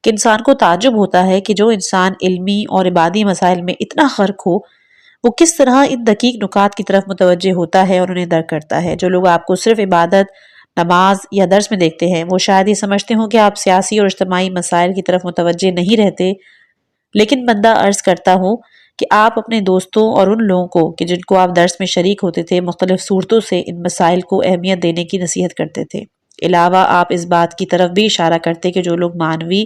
S1: کہ انسان کو تعجب ہوتا ہے کہ جو انسان علمی اور عبادی مسائل میں اتنا غرق ہو وہ کس طرح ان دقیق نکات کی طرف متوجہ ہوتا ہے اور انہیں درک کرتا ہے۔ جو لوگ آپ کو صرف عبادت، نماز یا درس میں دیکھتے ہیں وہ شاید یہ سمجھتے ہوں کہ آپ سیاسی اور اجتماعی مسائل کی طرف متوجہ نہیں رہتے، لیکن بندہ عرض کرتا ہوں کہ آپ اپنے دوستوں اور ان لوگوں کو کہ جن کو آپ درس میں شریک ہوتے تھے مختلف صورتوں سے ان مسائل کو اہمیت دینے کی نصیحت کرتے تھے۔ علاوہ آپ اس بات کی طرف بھی اشارہ کرتے کہ جو لوگ معنوی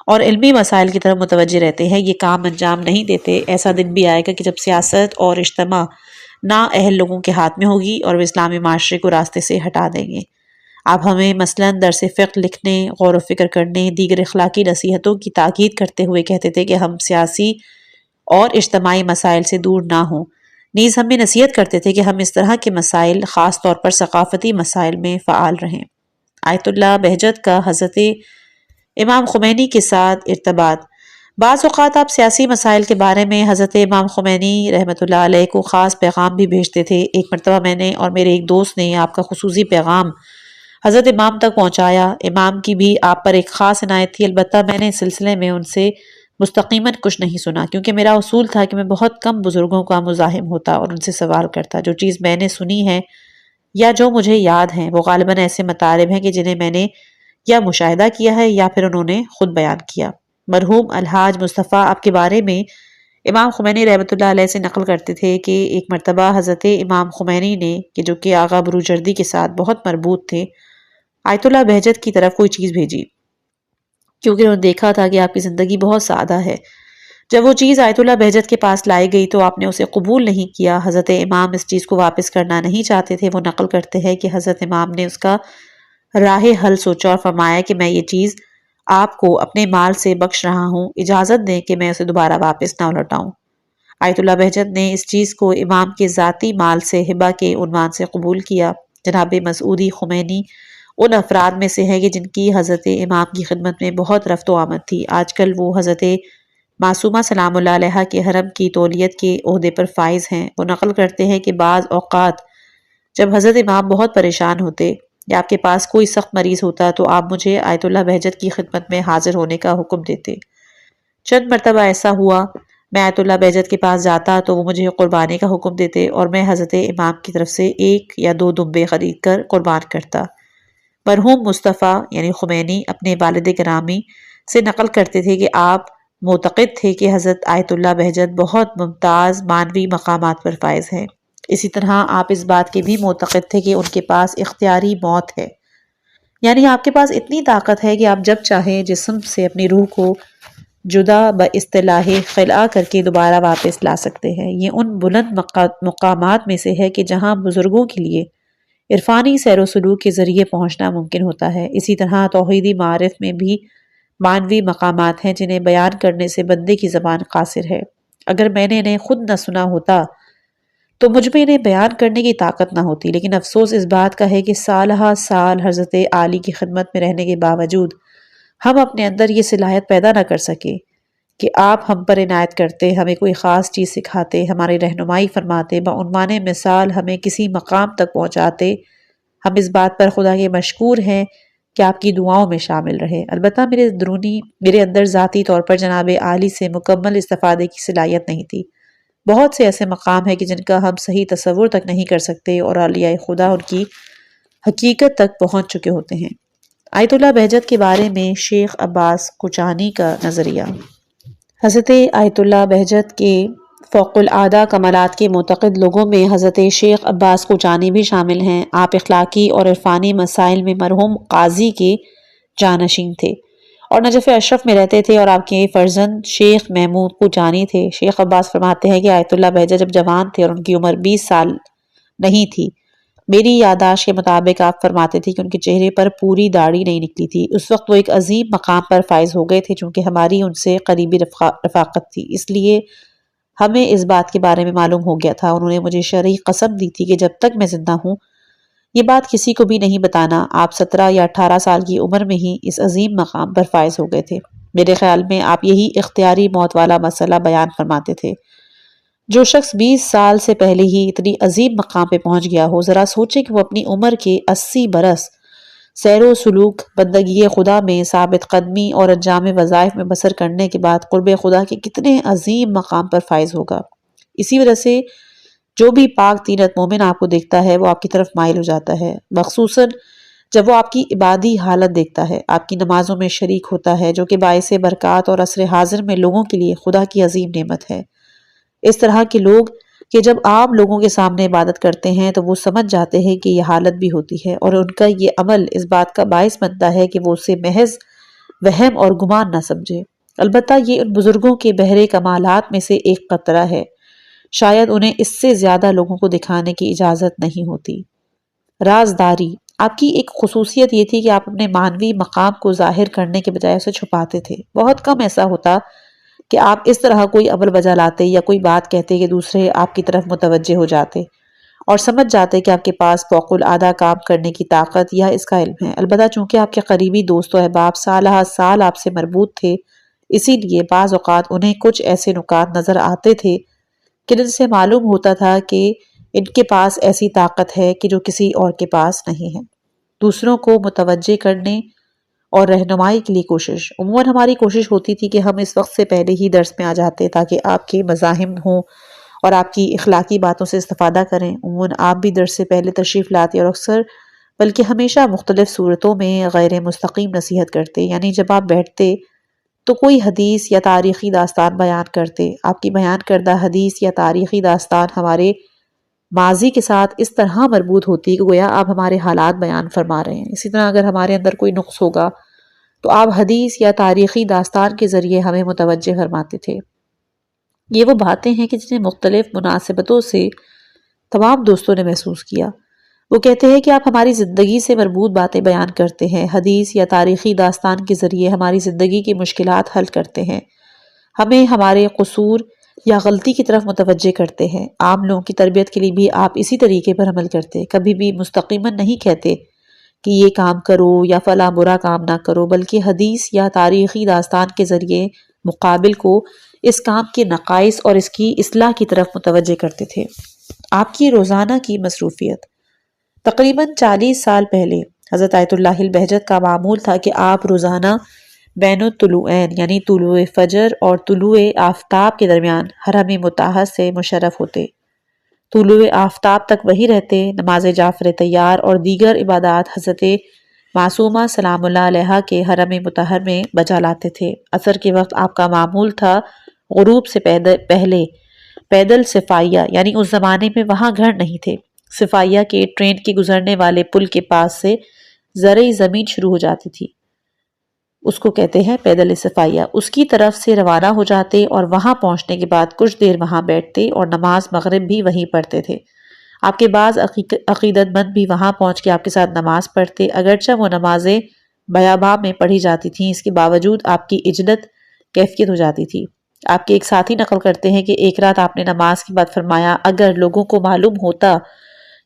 S1: اور علمی مسائل کی طرف متوجہ رہتے ہیں یہ کام انجام نہیں دیتے۔ ایسا دن بھی آئے گا کہ جب سیاست اور اجتماع نااہل لوگوں کے ہاتھ میں ہوگی اور وہ اسلامی معاشرے کو راستے سے ہٹا دیں گے۔ آپ ہمیں مثلاً درس فقہ لکھنے، غور و فکر کرنے، دیگر اخلاقی نصیحتوں کی تاکید کرتے ہوئے کہتے تھے کہ ہم سیاسی اور اجتماعی مسائل سے دور نہ ہوں۔ نیز ہمیں نصیحت کرتے تھے کہ ہم اس طرح کے مسائل، خاص طور پر ثقافتی مسائل میں فعال رہیں۔ آیت اللہ بہجت کا حضرت امام خمینی کے ساتھ ارتباط۔ بعض اوقات آپ سیاسی مسائل کے بارے میں حضرت امام خمینی رحمۃ اللہ علیہ کو خاص پیغام بھی بھیجتے تھے۔ ایک مرتبہ میں نے اور میرے ایک دوست نے آپ کا خصوصی پیغام حضرت امام تک پہنچایا۔ امام کی بھی آپ پر ایک خاص عنایت تھی، البتہ میں نے اس سلسلے میں ان سے مستقیماً کچھ نہیں سنا، کیونکہ میرا اصول تھا کہ میں بہت کم بزرگوں کا مزاحم ہوتا اور ان سے سوال کرتا۔ جو چیز میں نے سنی ہے یا جو مجھے یاد ہیں وہ غالباً ایسے مطالب ہیں کہ جنہیں میں نے یا مشاہدہ کیا ہے یا پھر انہوں نے خود بیان کیا۔ مرحوم الحاج مصطفیٰ آپ کے بارے میں امام خمینی رحمۃ اللہ علیہ سے نقل کرتے تھے کہ ایک مرتبہ حضرت امام خمینی نے کہ جو کہ آغا بروجردی کے ساتھ بہت مربوط تھے، آیت اللہ بہجت کی طرف کوئی چیز بھیجی، کیونکہ انہوں نے دیکھا تھا کہ آپ کی زندگی بہت سادہ ہے۔ جب وہ چیز آیت اللہ بہجت کے پاس لائی گئی تو آپ نے اسے قبول نہیں کیا۔ حضرت امام اس چیز کو واپس کرنا نہیں چاہتے تھے۔ وہ نقل کرتے ہیں کہ حضرت امام نے اس کا راہ حل سوچا اور فرمایا کہ میں یہ چیز آپ کو اپنے مال سے بخش رہا ہوں، اجازت دیں کہ میں اسے دوبارہ واپس نہ لوٹاؤں۔ آیت اللہ بہجت نے اس چیز کو امام کے ذاتی مال سے ہبہ کے عنوان سے قبول کیا۔ جناب مسعودی خمینی ان افراد میں سے ہے کہ جن کی حضرت امام کی خدمت میں بہت رفت و آمد تھی۔ آج کل وہ حضرت معصومہ سلام اللہ علیہ کے حرم کی تولیت کے عہدے پر فائز ہیں۔ وہ نقل کرتے ہیں کہ بعض اوقات جب حضرت امام بہت پریشان ہوتے یا آپ کے پاس کوئی سخت مریض ہوتا تو آپ مجھے آیت اللہ بہجت کی خدمت میں حاضر ہونے کا حکم دیتے۔ چند مرتبہ ایسا ہوا میں آیت اللہ بہجت کے پاس جاتا تو وہ مجھے قربانی کا حکم دیتے اور میں حضرت امام کی طرف سے 1 یا 2 دمبے خرید کر قربان کرتا۔ مرحوم مصطفیٰ یعنی خمینی اپنے والد گرامی سے نقل کرتے تھے کہ آپ معتقد تھے کہ حضرت آیت اللہ بہجت بہت ممتاز معنوی مقامات پر فائز ہیں۔ اسی طرح آپ اس بات کے بھی معتقد تھے کہ ان کے پاس اختیاری موت ہے، یعنی آپ کے پاس اتنی طاقت ہے کہ آپ جب چاہیں جسم سے اپنی روح کو جدا باصطلاح خلع کر کے دوبارہ واپس لا سکتے ہیں۔ یہ ان بلند مقامات میں سے ہے کہ جہاں بزرگوں کے لیے عرفانی سیر و سلوک کے ذریعے پہنچنا ممکن ہوتا ہے۔ اسی طرح توحیدی معارف میں بھی معنوی مقامات ہیں جنہیں بیان کرنے سے بندے کی زبان قاصر ہے۔ اگر میں نے انہیں خود نہ سنا ہوتا تو مجھ میں انہیں بیان کرنے کی طاقت نہ ہوتی، لیکن افسوس اس بات کا ہے کہ سالہ سال حضرت عالی کی خدمت میں رہنے کے باوجود ہم اپنے اندر یہ صلاحیت پیدا نہ کر سکے کہ آپ ہم پر عنایت کرتے، ہمیں کوئی خاص چیز سکھاتے، ہماری رہنمائی فرماتے، بعنوان مثال ہمیں کسی مقام تک پہنچاتے۔ ہم اس بات پر خدا کے مشکور ہیں کہ آپ کی دعاؤں میں شامل رہے۔ البتہ میرے اندر ذاتی طور پر جناب عالی سے مکمل استفادے کی صلاحیت نہیں تھی۔ بہت سے ایسے مقام ہیں کہ جن کا ہم صحیح تصور تک نہیں کر سکتے اور اولیاء خدا ان کی حقیقت تک پہنچ چکے ہوتے ہیں۔ آیت اللہ بہجت کے بارے میں شیخ عباس کوچانی کا نظریہ۔ حضرت آیت اللہ بہجت کے فوق العادہ کمالات کے معتقد لوگوں میں حضرت شیخ عباس کوچانی بھی شامل ہیں۔ آپ اخلاقی اور عرفانی مسائل میں مرحوم قاضی کے جانشین تھے اور نجف اشرف میں رہتے تھے، اور آپ کے فرزند شیخ محمود کوچانی تھے۔ شیخ عباس فرماتے ہیں کہ آیت اللہ بہجہ جب جوان تھے اور ان کی عمر 20 سال نہیں تھی، میری یادداشت کے مطابق آپ فرماتے تھے کہ ان کے چہرے پر پوری داڑھی نہیں نکلی تھی۔ اس وقت وہ ایک عظیم مقام پر فائز ہو گئے تھے، چونکہ ہماری ان سے قریبی رفاقت تھی، اس لیے ہمیں اس بات کے بارے میں معلوم ہو گیا تھا۔ انہوں نے مجھے شرعی قسم دی تھی کہ جب تک میں زندہ ہوں یہ بات کسی کو بھی نہیں بتانا۔ آپ 17 یا 18 سال کی عمر میں ہی اس عظیم مقام پر فائز ہو گئے تھے۔ میرے خیال میں آپ یہی اختیاری موت والا مسئلہ بیان فرماتے تھے۔ جو شخص 20 سال سے پہلے ہی اتنی عظیم مقام پہ پہنچ گیا ہو، ذرا سوچے کہ وہ اپنی عمر کے 80 برس سیر و سلوک، بندگی خدا میں ثابت قدمی اور انجام وظائف میں بسر کرنے کے بعد قرب خدا کے کتنے عظیم مقام پر فائز ہوگا۔ اسی وجہ سے جو بھی پاک طینت مومن آپ کو دیکھتا ہے وہ آپ کی طرف مائل ہو جاتا ہے، مخصوصاً جب وہ آپ کی عبادی حالت دیکھتا ہے، آپ کی نمازوں میں شریک ہوتا ہے، جو کہ باعث برکات اور عصر حاضر میں لوگوں کے لیے خدا کی عظیم نعمت ہے۔ اس طرح کے لوگ کہ جب آپ لوگوں کے سامنے عبادت کرتے ہیں تو وہ سمجھ جاتے ہیں کہ یہ حالت بھی ہوتی ہے، اور ان کا یہ عمل اس بات کا باعث بنتا ہے کہ وہ اسے محض وہم اور گمان نہ سمجھے۔ البتہ یہ ان بزرگوں کے بحر کمالات میں سے ایک قطرہ ہے، شاید انہیں اس سے زیادہ لوگوں کو دکھانے کی اجازت نہیں ہوتی۔ رازداری آپ کی ایک خصوصیت یہ تھی کہ آپ اپنے معنوی مقام کو ظاہر کرنے کے بجائے اسے چھپاتے تھے۔ بہت کم ایسا ہوتا کہ آپ اس طرح کوئی عمل بجا لاتے یا کوئی بات کہتے کہ دوسرے آپ کی طرف متوجہ ہو جاتے اور سمجھ جاتے کہ آپ کے پاس فوق العادہ کام کرنے کی طاقت یا اس کا علم ہے۔ البتہ چونکہ آپ کے قریبی دوست و احباب سالہ سال آپ سے مربوط تھے، اسی لیے بعض اوقات انہیں کچھ ایسے نکات نظر آتے تھے کہ جن سے معلوم ہوتا تھا کہ ان کے پاس ایسی طاقت ہے کہ جو کسی اور کے پاس نہیں ہے۔ دوسروں کو متوجہ کرنے اور رہنمائی کے لیے کوشش، عموماً ہماری کوشش ہوتی تھی کہ ہم اس وقت سے پہلے ہی درس میں آ جاتے تاکہ آپ کے مزاحم ہوں اور آپ کی اخلاقی باتوں سے استفادہ کریں۔ عموماً آپ بھی درس سے پہلے تشریف لاتے اور اکثر بلکہ ہمیشہ مختلف صورتوں میں غیر مستقیم نصیحت کرتے، یعنی جب آپ بیٹھتے تو کوئی حدیث یا تاریخی داستان بیان کرتے۔ آپ کی بیان کردہ حدیث یا تاریخی داستان ہمارے ماضی کے ساتھ اس طرح مربوط ہوتی کہ گویا آپ ہمارے حالات بیان فرما رہے ہیں۔ اسی طرح اگر ہمارے اندر کوئی نقص ہوگا تو آپ حدیث یا تاریخی داستان کے ذریعے ہمیں متوجہ فرماتے تھے۔ یہ وہ باتیں ہیں کہ جنہیں مختلف مناسبتوں سے تمام دوستوں نے محسوس کیا۔ وہ کہتے ہیں کہ آپ ہماری زندگی سے مربوط باتیں بیان کرتے ہیں، حدیث یا تاریخی داستان کے ذریعے ہماری زندگی کی مشکلات حل کرتے ہیں، ہمیں ہمارے قصور یا غلطی کی طرف متوجہ کرتے ہیں۔ عام لوگوں کی تربیت کے لیے بھی آپ اسی طریقے پر عمل کرتے، کبھی بھی مستقیماً نہیں کہتے کہ یہ کام کرو یا فلاں برا کام نہ کرو، بلکہ حدیث یا تاریخی داستان کے ذریعے مقابل کو اس کام کے نقائص اور اس کی اصلاح کی طرف متوجہ کرتے تھے۔ آپ کی روزانہ کی مصروفیت تقریباً 40 سال پہلے حضرت آیت اللہ البہجت کا معمول تھا کہ آپ روزانہ بین الطلوعین یعنی طلوع فجر اور طلوع آفتاب کے درمیان حرم مطہر سے مشرف ہوتے، طلوع آفتاب تک وہی رہتے، نماز جعفر طیار اور دیگر عبادات حضرت معصومہ سلام اللہ علیہا کے حرم مطہر میں بجا لاتے تھے۔ عصر کے وقت آپ کا معمول تھا غروب سے پہلے پیدل صفائیہ، یعنی اس زمانے میں وہاں گھر نہیں تھے، صفائیہ کے ٹرین کے گزرنے والے پل کے پاس سے زرعی زمین شروع ہو جاتی تھی، اس کو کہتے ہیں پیدل صفائیہ، اس کی طرف سے روانہ ہو جاتے اور وہاں پہنچنے کے بعد کچھ دیر وہاں بیٹھتے اور نماز مغرب بھی وہیں پڑھتے تھے۔ آپ کے بعض عقیدت مند بھی وہاں پہنچ کے آپ کے ساتھ نماز پڑھتے، اگرچہ وہ نمازیں بیاباں میں پڑھی جاتی تھیں، اس کے باوجود آپ کی اجلت کیفیت ہو جاتی تھی۔ آپ کے ایک ساتھی نقل کرتے ہیں کہ ایک رات آپ نے نماز کے بعد فرمایا، اگر لوگوں کو معلوم ہوتا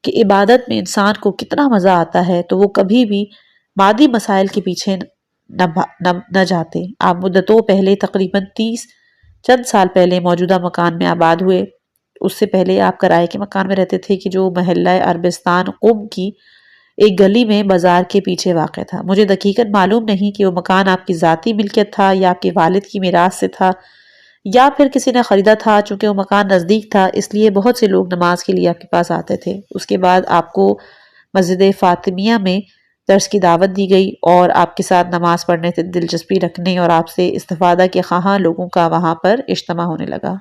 S1: کہ عبادت میں انسان کو کتنا مزہ آتا ہے تو وہ کبھی بھی مادی مسائل کے پیچھے نہ جاتے۔ آپ مدتوں پہلے تقریباً 30 چند سال پہلے موجودہ مکان میں آباد ہوئے، اس سے پہلے آپ کرائے کے مکان میں رہتے تھے کہ جو محلہ عربستان قم کی ایک گلی میں بازار کے پیچھے واقع تھا۔ مجھے دقیقاً معلوم نہیں کہ وہ مکان آپ کی ذاتی ملکیت تھا یا آپ کے والد کی میراث سے تھا یا پھر کسی نے خریدا تھا، چونکہ وہ مکان نزدیک تھا اس لیے بہت سے لوگ نماز کے لیے آپ کے پاس آتے تھے۔ اس کے بعد آپ کو مسجد فاطمیہ میں درس کی دعوت دی گئی اور آپ کے ساتھ نماز پڑھنے سے دلچسپی رکھنے اور آپ سے استفادہ کے خواہاں لوگوں کا وہاں پر اجتماع ہونے لگا۔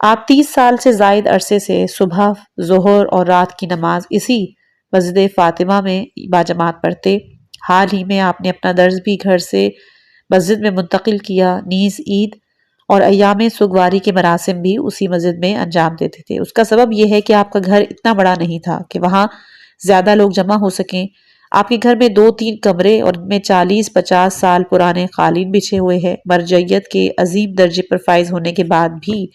S1: آپ 30 سال سے زائد عرصے سے صبح، ظہر اور رات کی نماز اسی مسجد فاطمہ میں باجماعت پڑھتے۔ حال ہی میں آپ نے اپنا درس بھی گھر سے مسجد میں منتقل کیا، نیز عید اور ایام سوگواری کے مراسم بھی اسی مسجد میں انجام دیتے تھے۔ اس کا سبب یہ ہے کہ آپ کا گھر اتنا بڑا نہیں تھا کہ وہاں زیادہ لوگ جمع ہو سکیں۔ آپ کے گھر میں 2-3 کمرے اور ان میں 40-50 سال پرانے قالین بچھے ہوئے ہیں۔ مرجعیت کے عظیم درجے پر فائز ہونے کے بعد بھی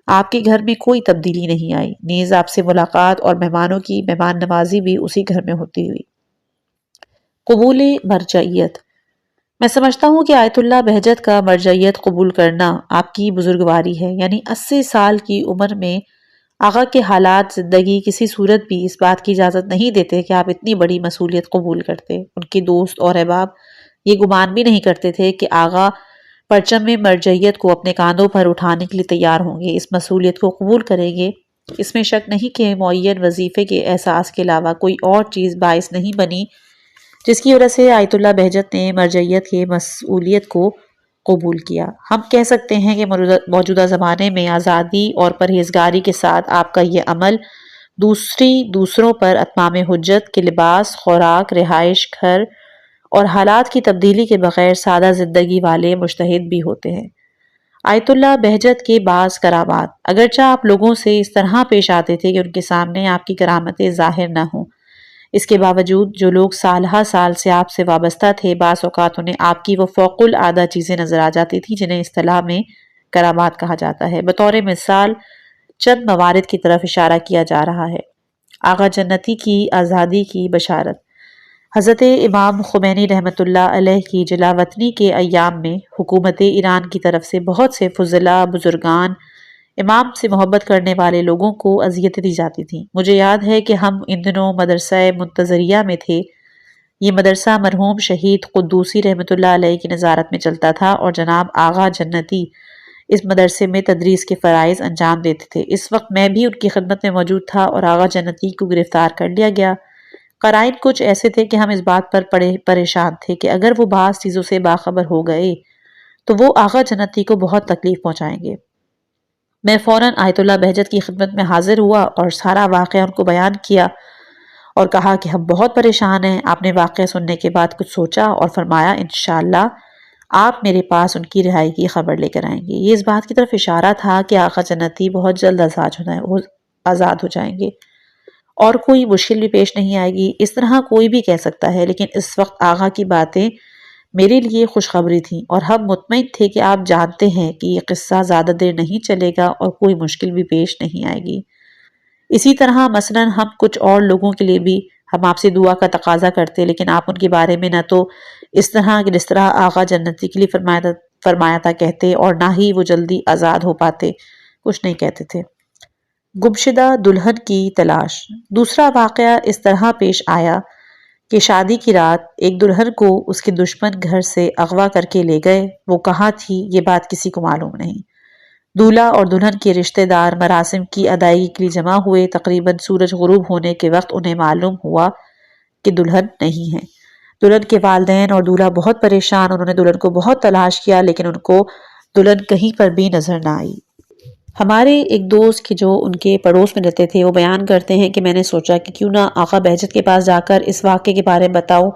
S1: آپ کے گھر میں کوئی تبدیلی نہیں آئی، نیز آپ سے ملاقات اور مہمانوں کی مہمان نوازی بھی اسی گھر میں ہوتی ہوئی۔ قبول مرجعیت۔ میں سمجھتا ہوں کہ آیت اللہ بہجت کا مرجعیت قبول کرنا آپ کی بزرگواری ہے، یعنی 80 سال کی عمر میں آقا کے حالات زندگی کسی صورت بھی اس بات کی اجازت نہیں دیتے کہ آپ اتنی بڑی مسئولیت قبول کرتے۔ ان کے دوست اور احباب یہ گمان بھی نہیں کرتے تھے کہ آقا پرچم میں مرجعیت کو اپنے کاندھوں پر اٹھانے کے لیے تیار ہوں گے، اس مسئولیت کو قبول کریں گے۔ اس میں شک نہیں کہ معین وظیفے کے احساس کے علاوہ کوئی اور چیز باعث نہیں بنی جس کی وجہ سے آیت اللہ بہجت نے مرجعیت کے مسئولیت کو قبول کیا۔ ہم کہہ سکتے ہیں کہ موجودہ زمانے میں آزادی اور پرہیزگاری کے ساتھ آپ کا یہ عمل دوسروں پر اتمام حجت کے لباس، خوراک، رہائش گھر اور حالات کی تبدیلی کے بغیر سادہ زندگی والے مجتہد بھی ہوتے ہیں۔ آیت اللہ بہجت کے بعض کرامات، اگرچہ آپ لوگوں سے اس طرح پیش آتے تھے کہ ان کے سامنے آپ کی کرامتیں ظاہر نہ ہوں، اس کے باوجود جو لوگ سالہ سال سے آپ سے وابستہ تھے بعض اوقات انہیں آپ کی وہ فوق العادہ چیزیں نظر آ جاتی تھیں جنہیں اصطلاح میں کرامات کہا جاتا ہے۔ بطور مثال چند موارد کی طرف اشارہ کیا جا رہا ہے۔ آقا جنتی کی آزادی کی بشارت۔ حضرت امام خمینی رحمۃ اللہ علیہ کی جلاوطنی کے ایام میں حکومت ایران کی طرف سے بہت سے فضلاء، بزرگان، امام سے محبت کرنے والے لوگوں کو اذیتیں دی جاتی تھیں۔ مجھے یاد ہے کہ ہم ان دنوں مدرسہ منتظریہ میں تھے۔ یہ مدرسہ مرحوم شہید قدوسی رحمۃ اللہ علیہ کی نظارت میں چلتا تھا اور جناب آغا جنتی اس مدرسے میں تدریس کے فرائض انجام دیتے تھے۔ اس وقت میں بھی ان کی خدمت میں موجود تھا اور آغا جنتی کو گرفتار کر لیا گیا۔ قرائن کچھ ایسے تھے کہ ہم اس بات پر پریشان تھے کہ اگر وہ بعض چیزوں سے باخبر ہو گئے تو وہ آغا جنتی کو بہت تکلیف پہنچائیں گے۔ میں فوراً آیت اللہ بہجت کی خدمت میں حاضر ہوا اور سارا واقعہ ان کو بیان کیا اور کہا کہ ہم بہت پریشان ہیں۔ آپ نے واقعہ سننے کے بعد کچھ سوچا اور فرمایا انشاءاللہ آپ میرے پاس ان کی رہائی کی خبر لے کر آئیں گے۔ یہ اس بات کی طرف اشارہ تھا کہ آقا جنتی بہت جلد آزاد ہو جائیں گے اور کوئی مشکل بھی پیش نہیں آئے گی۔ اس طرح کوئی بھی کہہ سکتا ہے، لیکن اس وقت آقا کی باتیں میرے لیے خوشخبری تھیں اور ہم مطمئن تھے کہ آپ جانتے ہیں کہ یہ قصہ زیادہ دیر نہیں چلے گا اور کوئی مشکل بھی پیش نہیں آئے گی۔ اسی طرح مثلاً ہم کچھ اور لوگوں کے لیے بھی ہم آپ سے دعا کا تقاضا کرتے، لیکن آپ ان کے بارے میں نہ تو اس طرح کہ جس طرح آقا جنتی کے لیے فرمایا تھا کہتے اور نہ ہی وہ جلدی آزاد ہو پاتے، کچھ نہیں کہتے تھے۔ گمشدہ دلہن کی تلاش۔ دوسرا واقعہ اس طرح پیش آیا کہ شادی کی رات ایک دلہن کو اس کے دشمن گھر سے اغوا کر کے لے گئے۔ وہ کہاں تھی یہ بات کسی کو معلوم نہیں۔ دولہا اور دلہن کے رشتہ دار مراسم کی ادائیگی کے لیے جمع ہوئے۔ تقریباً سورج غروب ہونے کے وقت انہیں معلوم ہوا کہ دلہن نہیں ہے۔ دلہن کے والدین اور دولہا بہت پریشان، انہوں نے دلہن کو بہت تلاش کیا لیکن ان کو دلہن کہیں پر بھی نظر نہ آئی۔ ہمارے ایک دوست جو ان کے پڑوس میں رہتے تھے وہ بیان کرتے ہیں کہ میں نے سوچا کہ کیوں نہ آقا بہجت کے پاس جا کر اس واقعے کے بارے میں بتاؤں،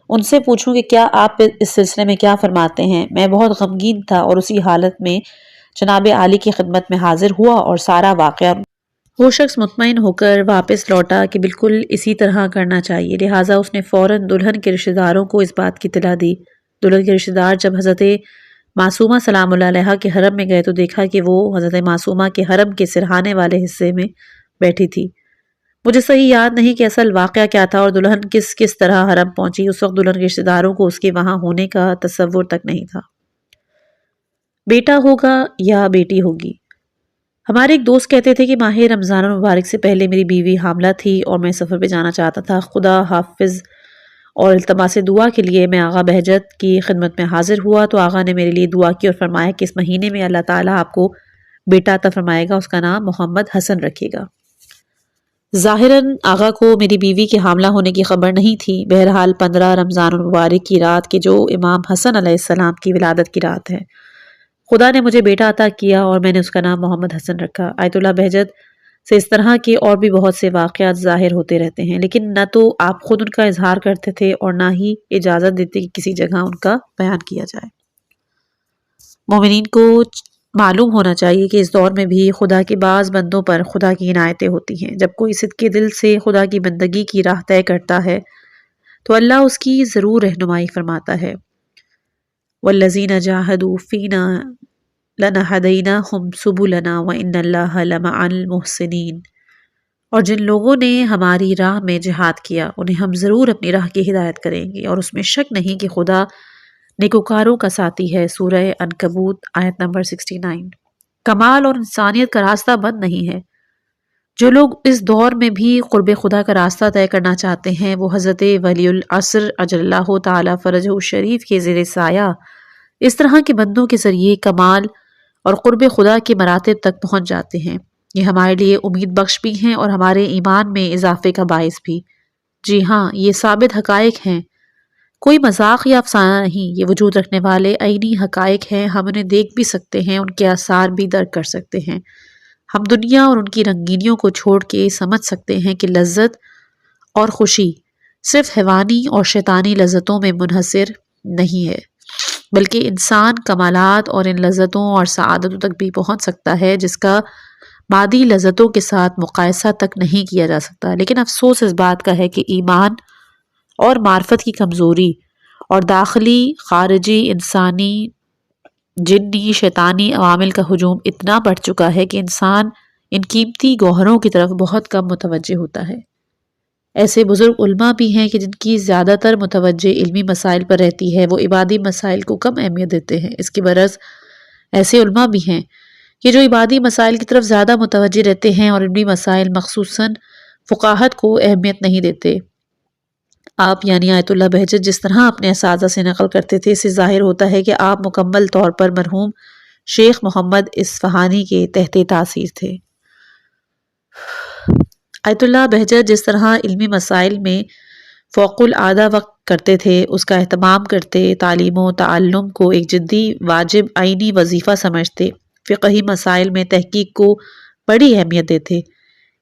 S1: ان سے پوچھوں کہ کیا آپ اس سلسلے میں کیا فرماتے ہیں۔ میں بہت غمگین تھا اور اسی حالت میں جناب عالی کی خدمت میں حاضر ہوا اور سارا واقعہ وہ شخص مطمئن ہو کر واپس لوٹا کہ بالکل اسی طرح کرنا چاہیے، لہٰذا اس نے فوراً دلہن کے رشتہ داروں کو اس بات کی اطلاع دی۔ دلہن کے رشتہ دار جب حضرت معصومہ سلام اللہ علیہا کے حرم میں گئے تو دیکھا کہ وہ حضرت معصومہ کے حرم کے سرہانے والے حصے میں بیٹھی تھی۔ مجھے صحیح یاد نہیں کہ اصل واقعہ کیا تھا اور دلہن کس طرح حرم پہنچی۔ اس وقت دلہن کے رشتہ داروں کو اس کے وہاں ہونے کا تصور تک نہیں تھا۔ بیٹا ہوگا یا بیٹی ہوگی۔ ہمارے ایک دوست کہتے تھے کہ ماہ رمضان المبارک سے پہلے میری بیوی حاملہ تھی اور میں سفر پہ جانا چاہتا تھا۔ خدا حافظ اور التماس دعا کے لیے میں آقا بہجت کی خدمت میں حاضر ہوا تو آقا نے میرے لیے دعا کی اور فرمایا کہ اس مہینے میں اللہ تعالیٰ آپ کو بیٹا عطا فرمائے گا، اس کا نام محمد حسن رکھے گا۔ ظاہراً آقا کو میری بیوی کے حاملہ ہونے کی خبر نہیں تھی۔ بہرحال 15 رمضان المبارک کی رات کے جو امام حسن علیہ السلام کی ولادت کی رات ہے، خدا نے مجھے بیٹا عطا کیا اور میں نے اس کا نام محمد حسن رکھا۔ آیت اللہ بہجت سے اس طرح کے اور بھی بہت سے واقعات ظاہر ہوتے رہتے ہیں، لیکن نہ تو آپ خود ان کا اظہار کرتے تھے اور نہ ہی اجازت دیتے کہ کسی جگہ ان کا بیان کیا جائے۔ مومنین کو معلوم ہونا چاہیے کہ اس دور میں بھی خدا کے بعض بندوں پر خدا کی عنایتیں ہوتی ہیں۔ جب کوئی صدقے دل سے خدا کی بندگی کی راہ طے کرتا ہے تو اللہ اس کی ضرور رہنمائی فرماتا ہے۔ والذین جاہدوا فینا لنہدینہم سبلنا وان اللہ لمع المحسنین، اور جن لوگوں نے ہماری راہ میں جہاد کیا انہیں ہم ضرور اپنی راہ کی ہدایت کریں گے، اور اس میں شک نہیں کہ خدا نیکوکاروں کا ساتھی ہے۔ سورہ عنکبوت آیت نمبر 69۔ کمال اور انسانیت کا راستہ بند نہیں ہے۔ جو لوگ اس دور میں بھی قرب خدا کا راستہ طے کرنا چاہتے ہیں وہ حضرت ولی العصر اجل اللہ تعالی فرجہ الشریف کے زیر سایہ اس طرح کے بندوں کے ذریعے کمال اور قرب خدا کے مراتب تک پہنچ جاتے ہیں۔ یہ ہمارے لیے امید بخش بھی ہیں اور ہمارے ایمان میں اضافے کا باعث بھی۔ جی ہاں، یہ ثابت حقائق ہیں، کوئی مذاق یا افسانہ نہیں، یہ وجود رکھنے والے عینی حقائق ہیں۔ ہم انہیں دیکھ بھی سکتے ہیں، ان کے آثار بھی درک کر سکتے ہیں۔ ہم دنیا اور ان کی رنگینیوں کو چھوڑ کے سمجھ سکتے ہیں کہ لذت اور خوشی صرف حیوانی اور شیطانی لذتوں میں منحصر نہیں ہے، بلکہ انسان کمالات اور ان لذتوں اور سعادتوں تک بھی پہنچ سکتا ہے جس کا مادی لذتوں کے ساتھ مقایسہ تک نہیں کیا جا سکتا۔ لیکن افسوس اس بات کا ہے کہ ایمان اور معرفت کی کمزوری اور داخلی خارجی انسانی جنی شیطانی عوامل کا ہجوم اتنا بڑھ چکا ہے کہ انسان ان قیمتی گوہروں کی طرف بہت کم متوجہ ہوتا ہے۔ ایسے بزرگ علماء بھی ہیں کہ جن کی زیادہ تر متوجہ علمی مسائل پر رہتی ہے، وہ عبادی مسائل کو کم اہمیت دیتے ہیں۔ اس کے برعکس ایسے علماء بھی ہیں کہ جو عبادی مسائل کی طرف زیادہ متوجہ رہتے ہیں اور علمی مسائل مخصوصاً فقاہت کو اہمیت نہیں دیتے۔ آپ یعنی آیت اللہ بہجت جس طرح اپنے اساتذہ سے نقل کرتے تھے، اس سے ظاہر ہوتا ہے کہ آپ مکمل طور پر مرحوم شیخ محمد اصفہانی کے تحت تاثیر تھے۔ آیت اللہ بہجت جس طرح علمی مسائل میں فوق العادہ وقت کرتے تھے، اس کا اہتمام کرتے، تعلیم و تعلم کو ایک جدی واجب عینی وظیفہ سمجھتے، فقہی مسائل میں تحقیق کو بڑی اہمیت دیتے،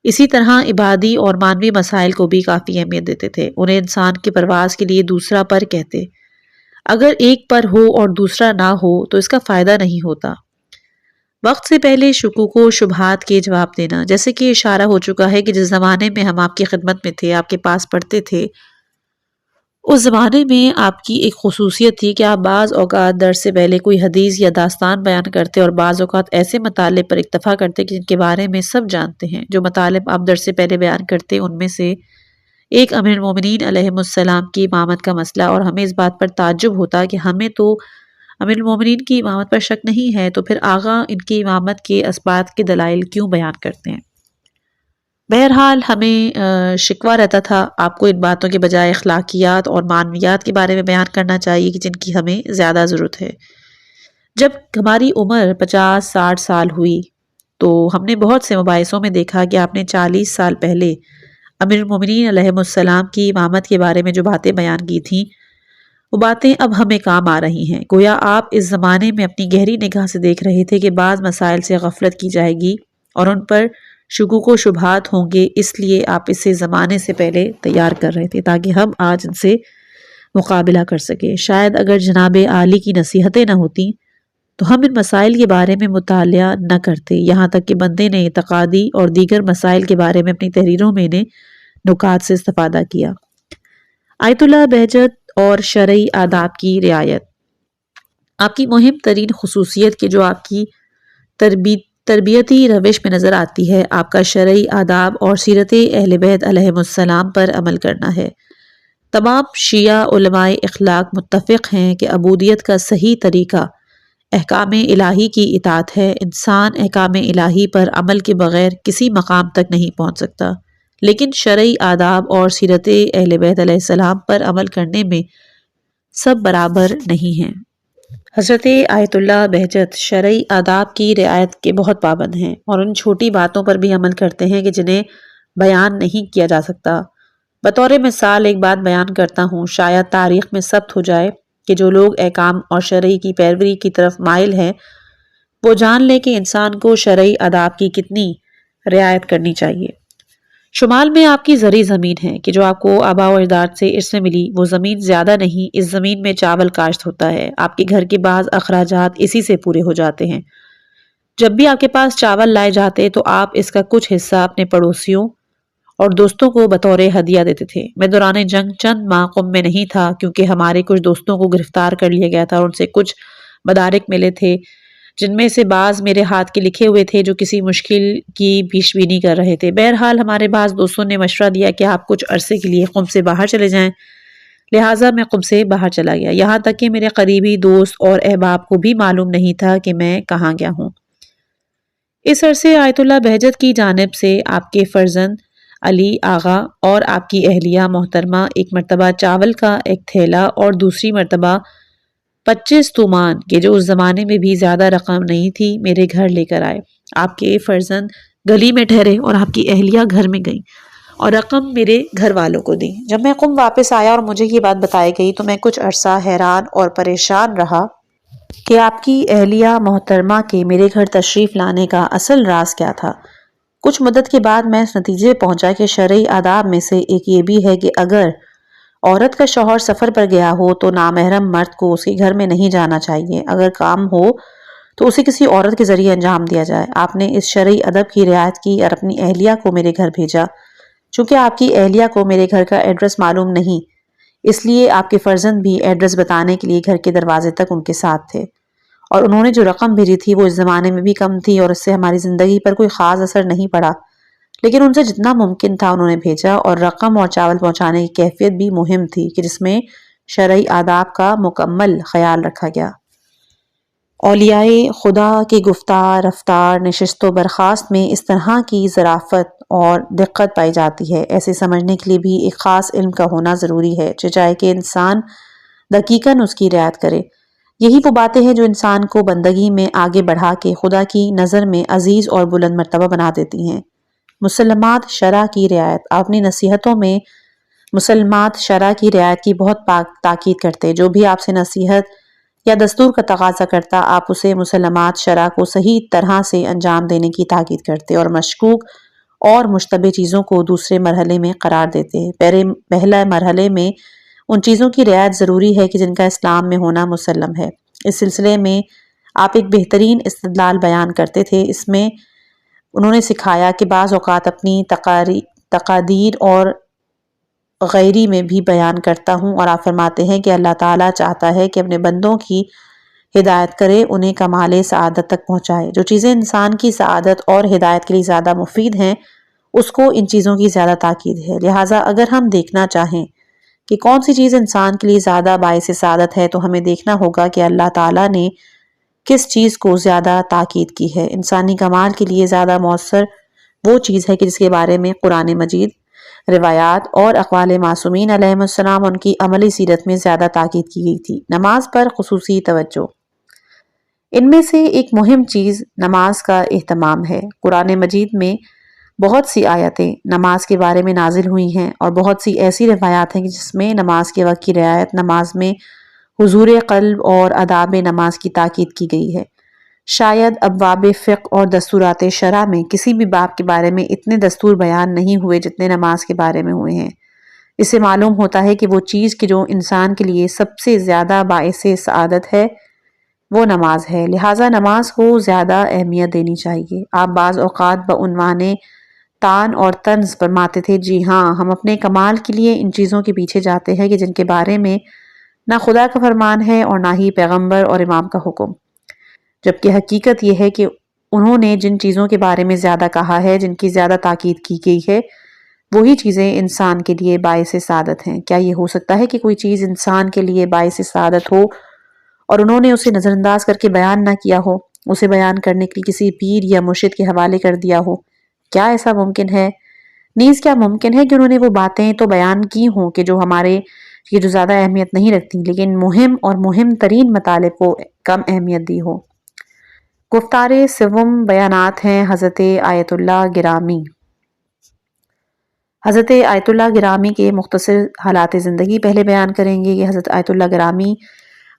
S1: اسی طرح عبادی اور معنوی مسائل کو بھی کافی اہمیت دیتے تھے۔ انہیں انسان کی پرواز کے لیے دوسرا پر کہتے۔ اگر ایک پر ہو اور دوسرا نہ ہو تو اس کا فائدہ نہیں ہوتا۔ وقت سے پہلے شکوک و شبہات کے جواب دینا، جیسے کہ اشارہ ہو چکا ہے کہ جس زمانے میں ہم آپ کی خدمت میں تھے، آپ کے پاس پڑھتے تھے، اس زمانے میں آپ کی ایک خصوصیت تھی کہ آپ بعض اوقات درس سے پہلے کوئی حدیث یا داستان بیان کرتے اور بعض اوقات ایسے مطالب پر اکتفا کرتے کہ جن کے بارے میں سب جانتے ہیں۔ جو مطالب آپ درس سے پہلے بیان کرتے ان میں سے ایک امیر المومنین علیہ السلام کی امامت کا مسئلہ، اور ہمیں اس بات پر تعجب ہوتا کہ ہمیں تو امیر المومنین کی امامت پر شک نہیں ہے، تو پھر آغا ان کی امامت کے اسبات کے دلائل کیوں بیان کرتے ہیں؟ بہرحال ہمیں شکوہ رہتا تھا آپ کو ان باتوں کے بجائے اخلاقیات اور معنویات کے بارے میں بیان کرنا چاہیے کہ جن کی ہمیں زیادہ ضرورت ہے۔ جب ہماری عمر 50-60 سال ہوئی تو ہم نے بہت سے مباحثوں میں دیکھا کہ آپ نے 40 سال پہلے امیر المومنین علیہ السلام کی امامت کے بارے میں جو باتیں بیان کی تھیں، وہ باتیں اب ہمیں کام آ رہی ہیں۔ گویا آپ اس زمانے میں اپنی گہری نگاہ سے دیکھ رہے تھے کہ بعض مسائل سے غفلت کی جائے گی اور ان پر شکوک و شبہات ہوں گے، اس لیے آپ اسے زمانے سے پہلے تیار کر رہے تھے تاکہ ہم آج ان سے مقابلہ کر سکیں۔ شاید اگر جناب عالی کی نصیحتیں نہ ہوتیں تو ہم ان مسائل کے بارے میں مطالعہ نہ کرتے، یہاں تک کہ بندے نے اعتقادی اور دیگر مسائل کے بارے میں اپنی تحریروں میں نے نکات سے استفادہ کیا۔ آیت اللہ بہجت اور شرعی آداب کی رعایت، آپ کی مہم ترین خصوصیت کہ جو آپ کی تربیتی روش میں نظر آتی ہے، آپ کا شرعی آداب اور سیرت اہل بیت علیہ السلام پر عمل کرنا ہے۔ تمام شیعہ علماء اخلاق متفق ہیں کہ عبودیت کا صحیح طریقہ احکام الہی کی اطاعت ہے۔ انسان احکام الہی پر عمل کے بغیر کسی مقام تک نہیں پہنچ سکتا، لیکن شرعی آداب اور سیرت اہل بیت علیہ السلام پر عمل کرنے میں سب برابر نہیں ہیں۔ حضرت آیت اللہ بہجت شرعی آداب کی رعایت کے بہت پابند ہیں اور ان چھوٹی باتوں پر بھی عمل کرتے ہیں کہ جنہیں بیان نہیں کیا جا سکتا۔ بطور مثال ایک بات بیان کرتا ہوں، شاید تاریخ میں ثبت ہو جائے کہ جو لوگ احکام اور شرعی کی پیروی کی طرف مائل ہیں وہ جان لے کہ انسان کو شرعی آداب کی کتنی رعایت کرنی چاہیے۔ شمال میں آپ کی زرعی زمین ہے کہ جو آپ کو آباء و اجداد سے ارث میں ملی، وہ زمین زیادہ نہیں، اس زمین میں چاول کاشت ہوتا ہے، آپ کے گھر کے بعض اخراجات اسی سے پورے ہو جاتے ہیں۔ جب بھی آپ کے پاس چاول لائے جاتے تو آپ اس کا کچھ حصہ اپنے پڑوسیوں اور دوستوں کو بطور ہدیہ دیتے تھے۔ میں دوران جنگ چند ماہ قم میں نہیں تھا کیونکہ ہمارے کچھ دوستوں کو گرفتار کر لیا گیا تھا اور ان سے کچھ مدارک ملے تھے جن میں سے بعض میرے ہاتھ کے لکھے ہوئے تھے جو کسی مشکل کی پیش بینی کر رہے تھے۔ بہرحال ہمارے بعض دوستوں نے مشورہ دیا کہ آپ کچھ عرصے کے لیے قم سے باہر چلے جائیں، لہٰذا میں قم سے باہر چلا گیا، یہاں تک کہ میرے قریبی دوست اور احباب کو بھی معلوم نہیں تھا کہ میں کہاں گیا ہوں۔ اس عرصے آیت اللہ بہجت کی جانب سے آپ کے فرزند علی آغا اور آپ کی اہلیہ محترمہ ایک مرتبہ چاول کا ایک تھیلا اور دوسری مرتبہ 25 تومان کہ جو اس زمانے میں بھی زیادہ رقم نہیں تھی میرے گھر لے کر آئے۔ آپ کے فرزند گلی میں ٹھہرے اور آپ کی اہلیہ گھر میں گئیں اور رقم میرے گھر والوں کو دی۔ جب میں قم واپس آیا اور مجھے یہ بات بتائی گئی تو میں کچھ عرصہ حیران اور پریشان رہا کہ آپ کی اہلیہ محترمہ کے میرے گھر تشریف لانے کا اصل راز کیا تھا۔ کچھ مدت کے بعد میں اس نتیجے پہنچا کہ شرعی آداب میں سے ایک یہ بھی ہے کہ اگر عورت کا شوہر سفر پر گیا ہو تو نامحرم مرد کو اس کے گھر میں نہیں جانا چاہیے، اگر کام ہو تو اسے کسی عورت کے ذریعے انجام دیا جائے۔ آپ نے اس شرعی ادب کی رعایت کی اور اپنی اہلیہ کو میرے گھر بھیجا۔ چونکہ آپ کی اہلیہ کو میرے گھر کا ایڈریس معلوم نہیں، اس لیے آپ کے فرزند بھی ایڈریس بتانے کے لیے گھر کے دروازے تک ان کے ساتھ تھے، اور انہوں نے جو رقم بھیجی تھی وہ اس زمانے میں بھی کم تھی اور اس سے ہماری زندگی پر کوئی خاص اثر نہیں پڑا، لیکن ان سے جتنا ممکن تھا انہوں نے بھیجا، اور رقم اور چاول پہنچانے کی کیفیت بھی مہم تھی کہ جس میں شرعی آداب کا مکمل خیال رکھا گیا۔ اولیاء خدا کی گفتار رفتار نشست و برخاست میں اس طرح کی ظرافت اور دقت پائی جاتی ہے، ایسے سمجھنے کے لیے بھی ایک خاص علم کا ہونا ضروری ہے، چاہے کہ انسان دقیقاً اس کی رعایت کرے۔ یہی وہ باتیں ہیں جو انسان کو بندگی میں آگے بڑھا کے خدا کی نظر میں عزیز اور بلند مرتبہ بنا دیتی ہیں۔ مسلمات شرع کی رعایت۔ آپ اپنی نصیحتوں میں مسلمات شرع کی رعایت کی بہت تاکید کرتے، جو بھی آپ سے نصیحت یا دستور کا تقاضا کرتا آپ اسے مسلمات شرع کو صحیح طرح سے انجام دینے کی تاکید کرتے اور مشکوک اور مشتبہ چیزوں کو دوسرے مرحلے میں قرار دیتے ہیں۔ پہلے مرحلے میں ان چیزوں کی رعایت ضروری ہے کہ جن کا اسلام میں ہونا مسلم ہے۔ اس سلسلے میں آپ ایک بہترین استدلال بیان کرتے تھے، اس میں انہوں نے سکھایا کہ بعض اوقات اپنی تقادیر اور غیری میں بھی بیان کرتا ہوں، اور آپ فرماتے ہیں کہ اللہ تعالیٰ چاہتا ہے کہ اپنے بندوں کی ہدایت کرے، انہیں کمال سعادت تک پہنچائے۔ جو چیزیں انسان کی سعادت اور ہدایت کے لیے زیادہ مفید ہیں اس کو ان چیزوں کی زیادہ تاکید ہے، لہٰذا اگر ہم دیکھنا چاہیں کہ کون سی چیز انسان کے لیے زیادہ باعث سعادت ہے تو ہمیں دیکھنا ہوگا کہ اللہ تعالیٰ نے کس چیز کو زیادہ تاکید کی ہے۔ انسانی کمال کے لیے زیادہ مؤثر وہ چیز ہے کہ جس کے بارے میں قرآن مجید، روایات اور اقوال معصومین علیہم السلام ان کی عملی سیرت میں زیادہ تاکید کی گئی تھی۔ نماز پر خصوصی توجہ۔ ان میں سے ایک مہم چیز نماز کا اہتمام ہے۔ قرآن مجید میں بہت سی آیتیں نماز کے بارے میں نازل ہوئی ہیں اور بہت سی ایسی روایات ہیں جس میں نماز کے وقت کی رعایت، نماز میں حضور قلب اور آداب نماز کی تاکید کی گئی ہے۔ شاید ابواب فقہ اور دستورات شرع میں کسی بھی باب کے بارے میں اتنے دستور بیان نہیں ہوئے جتنے نماز کے بارے میں ہوئے ہیں۔ اس سے معلوم ہوتا ہے کہ وہ چیز کہ جو انسان کے لیے سب سے زیادہ باعث سعادت ہے وہ نماز ہے، لہٰذا نماز کو زیادہ اہمیت دینی چاہیے۔ آپ بعض اوقات بعنوان تان اور طنز فرماتے تھے، جی ہاں، ہم اپنے کمال کے لیے ان چیزوں کے پیچھے جاتے ہیں کہ جن کے بارے میں نہ خدا کا فرمان ہے اور نہ ہی پیغمبر اور امام کا حکم، جبکہ حقیقت یہ ہے کہ انہوں نے جن چیزوں کے بارے میں زیادہ کہا ہے، جن کی زیادہ تاکید کی گئی ہے، وہی چیزیں انسان کے لیے باعث سعادت ہیں۔ کیا یہ ہو سکتا ہے کہ کوئی چیز انسان کے لیے باعث سعادت ہو اور انہوں نے اسے نظر انداز کر کے بیان نہ کیا ہو، اسے بیان کرنے کے لیے کسی پیر یا مرشد کے حوالے کر دیا ہو؟ کیا ایسا ممکن ہے؟ نیز کیا ممکن ہے کہ انہوں نے وہ باتیں تو بیان کی ہوں کہ جو ہمارے یہ جو زیادہ اہمیت نہیں رکھتی لیکن مہم اور مہم ترین مطالب کو کم اہمیت دی ہو؟ گفتار سوم بیانات ہیں حضرت آیت اللہ گرامی۔ حضرت آیت اللہ گرامی کے مختصر حالات زندگی پہلے بیان کریں گے کہ حضرت آیت اللہ گرامی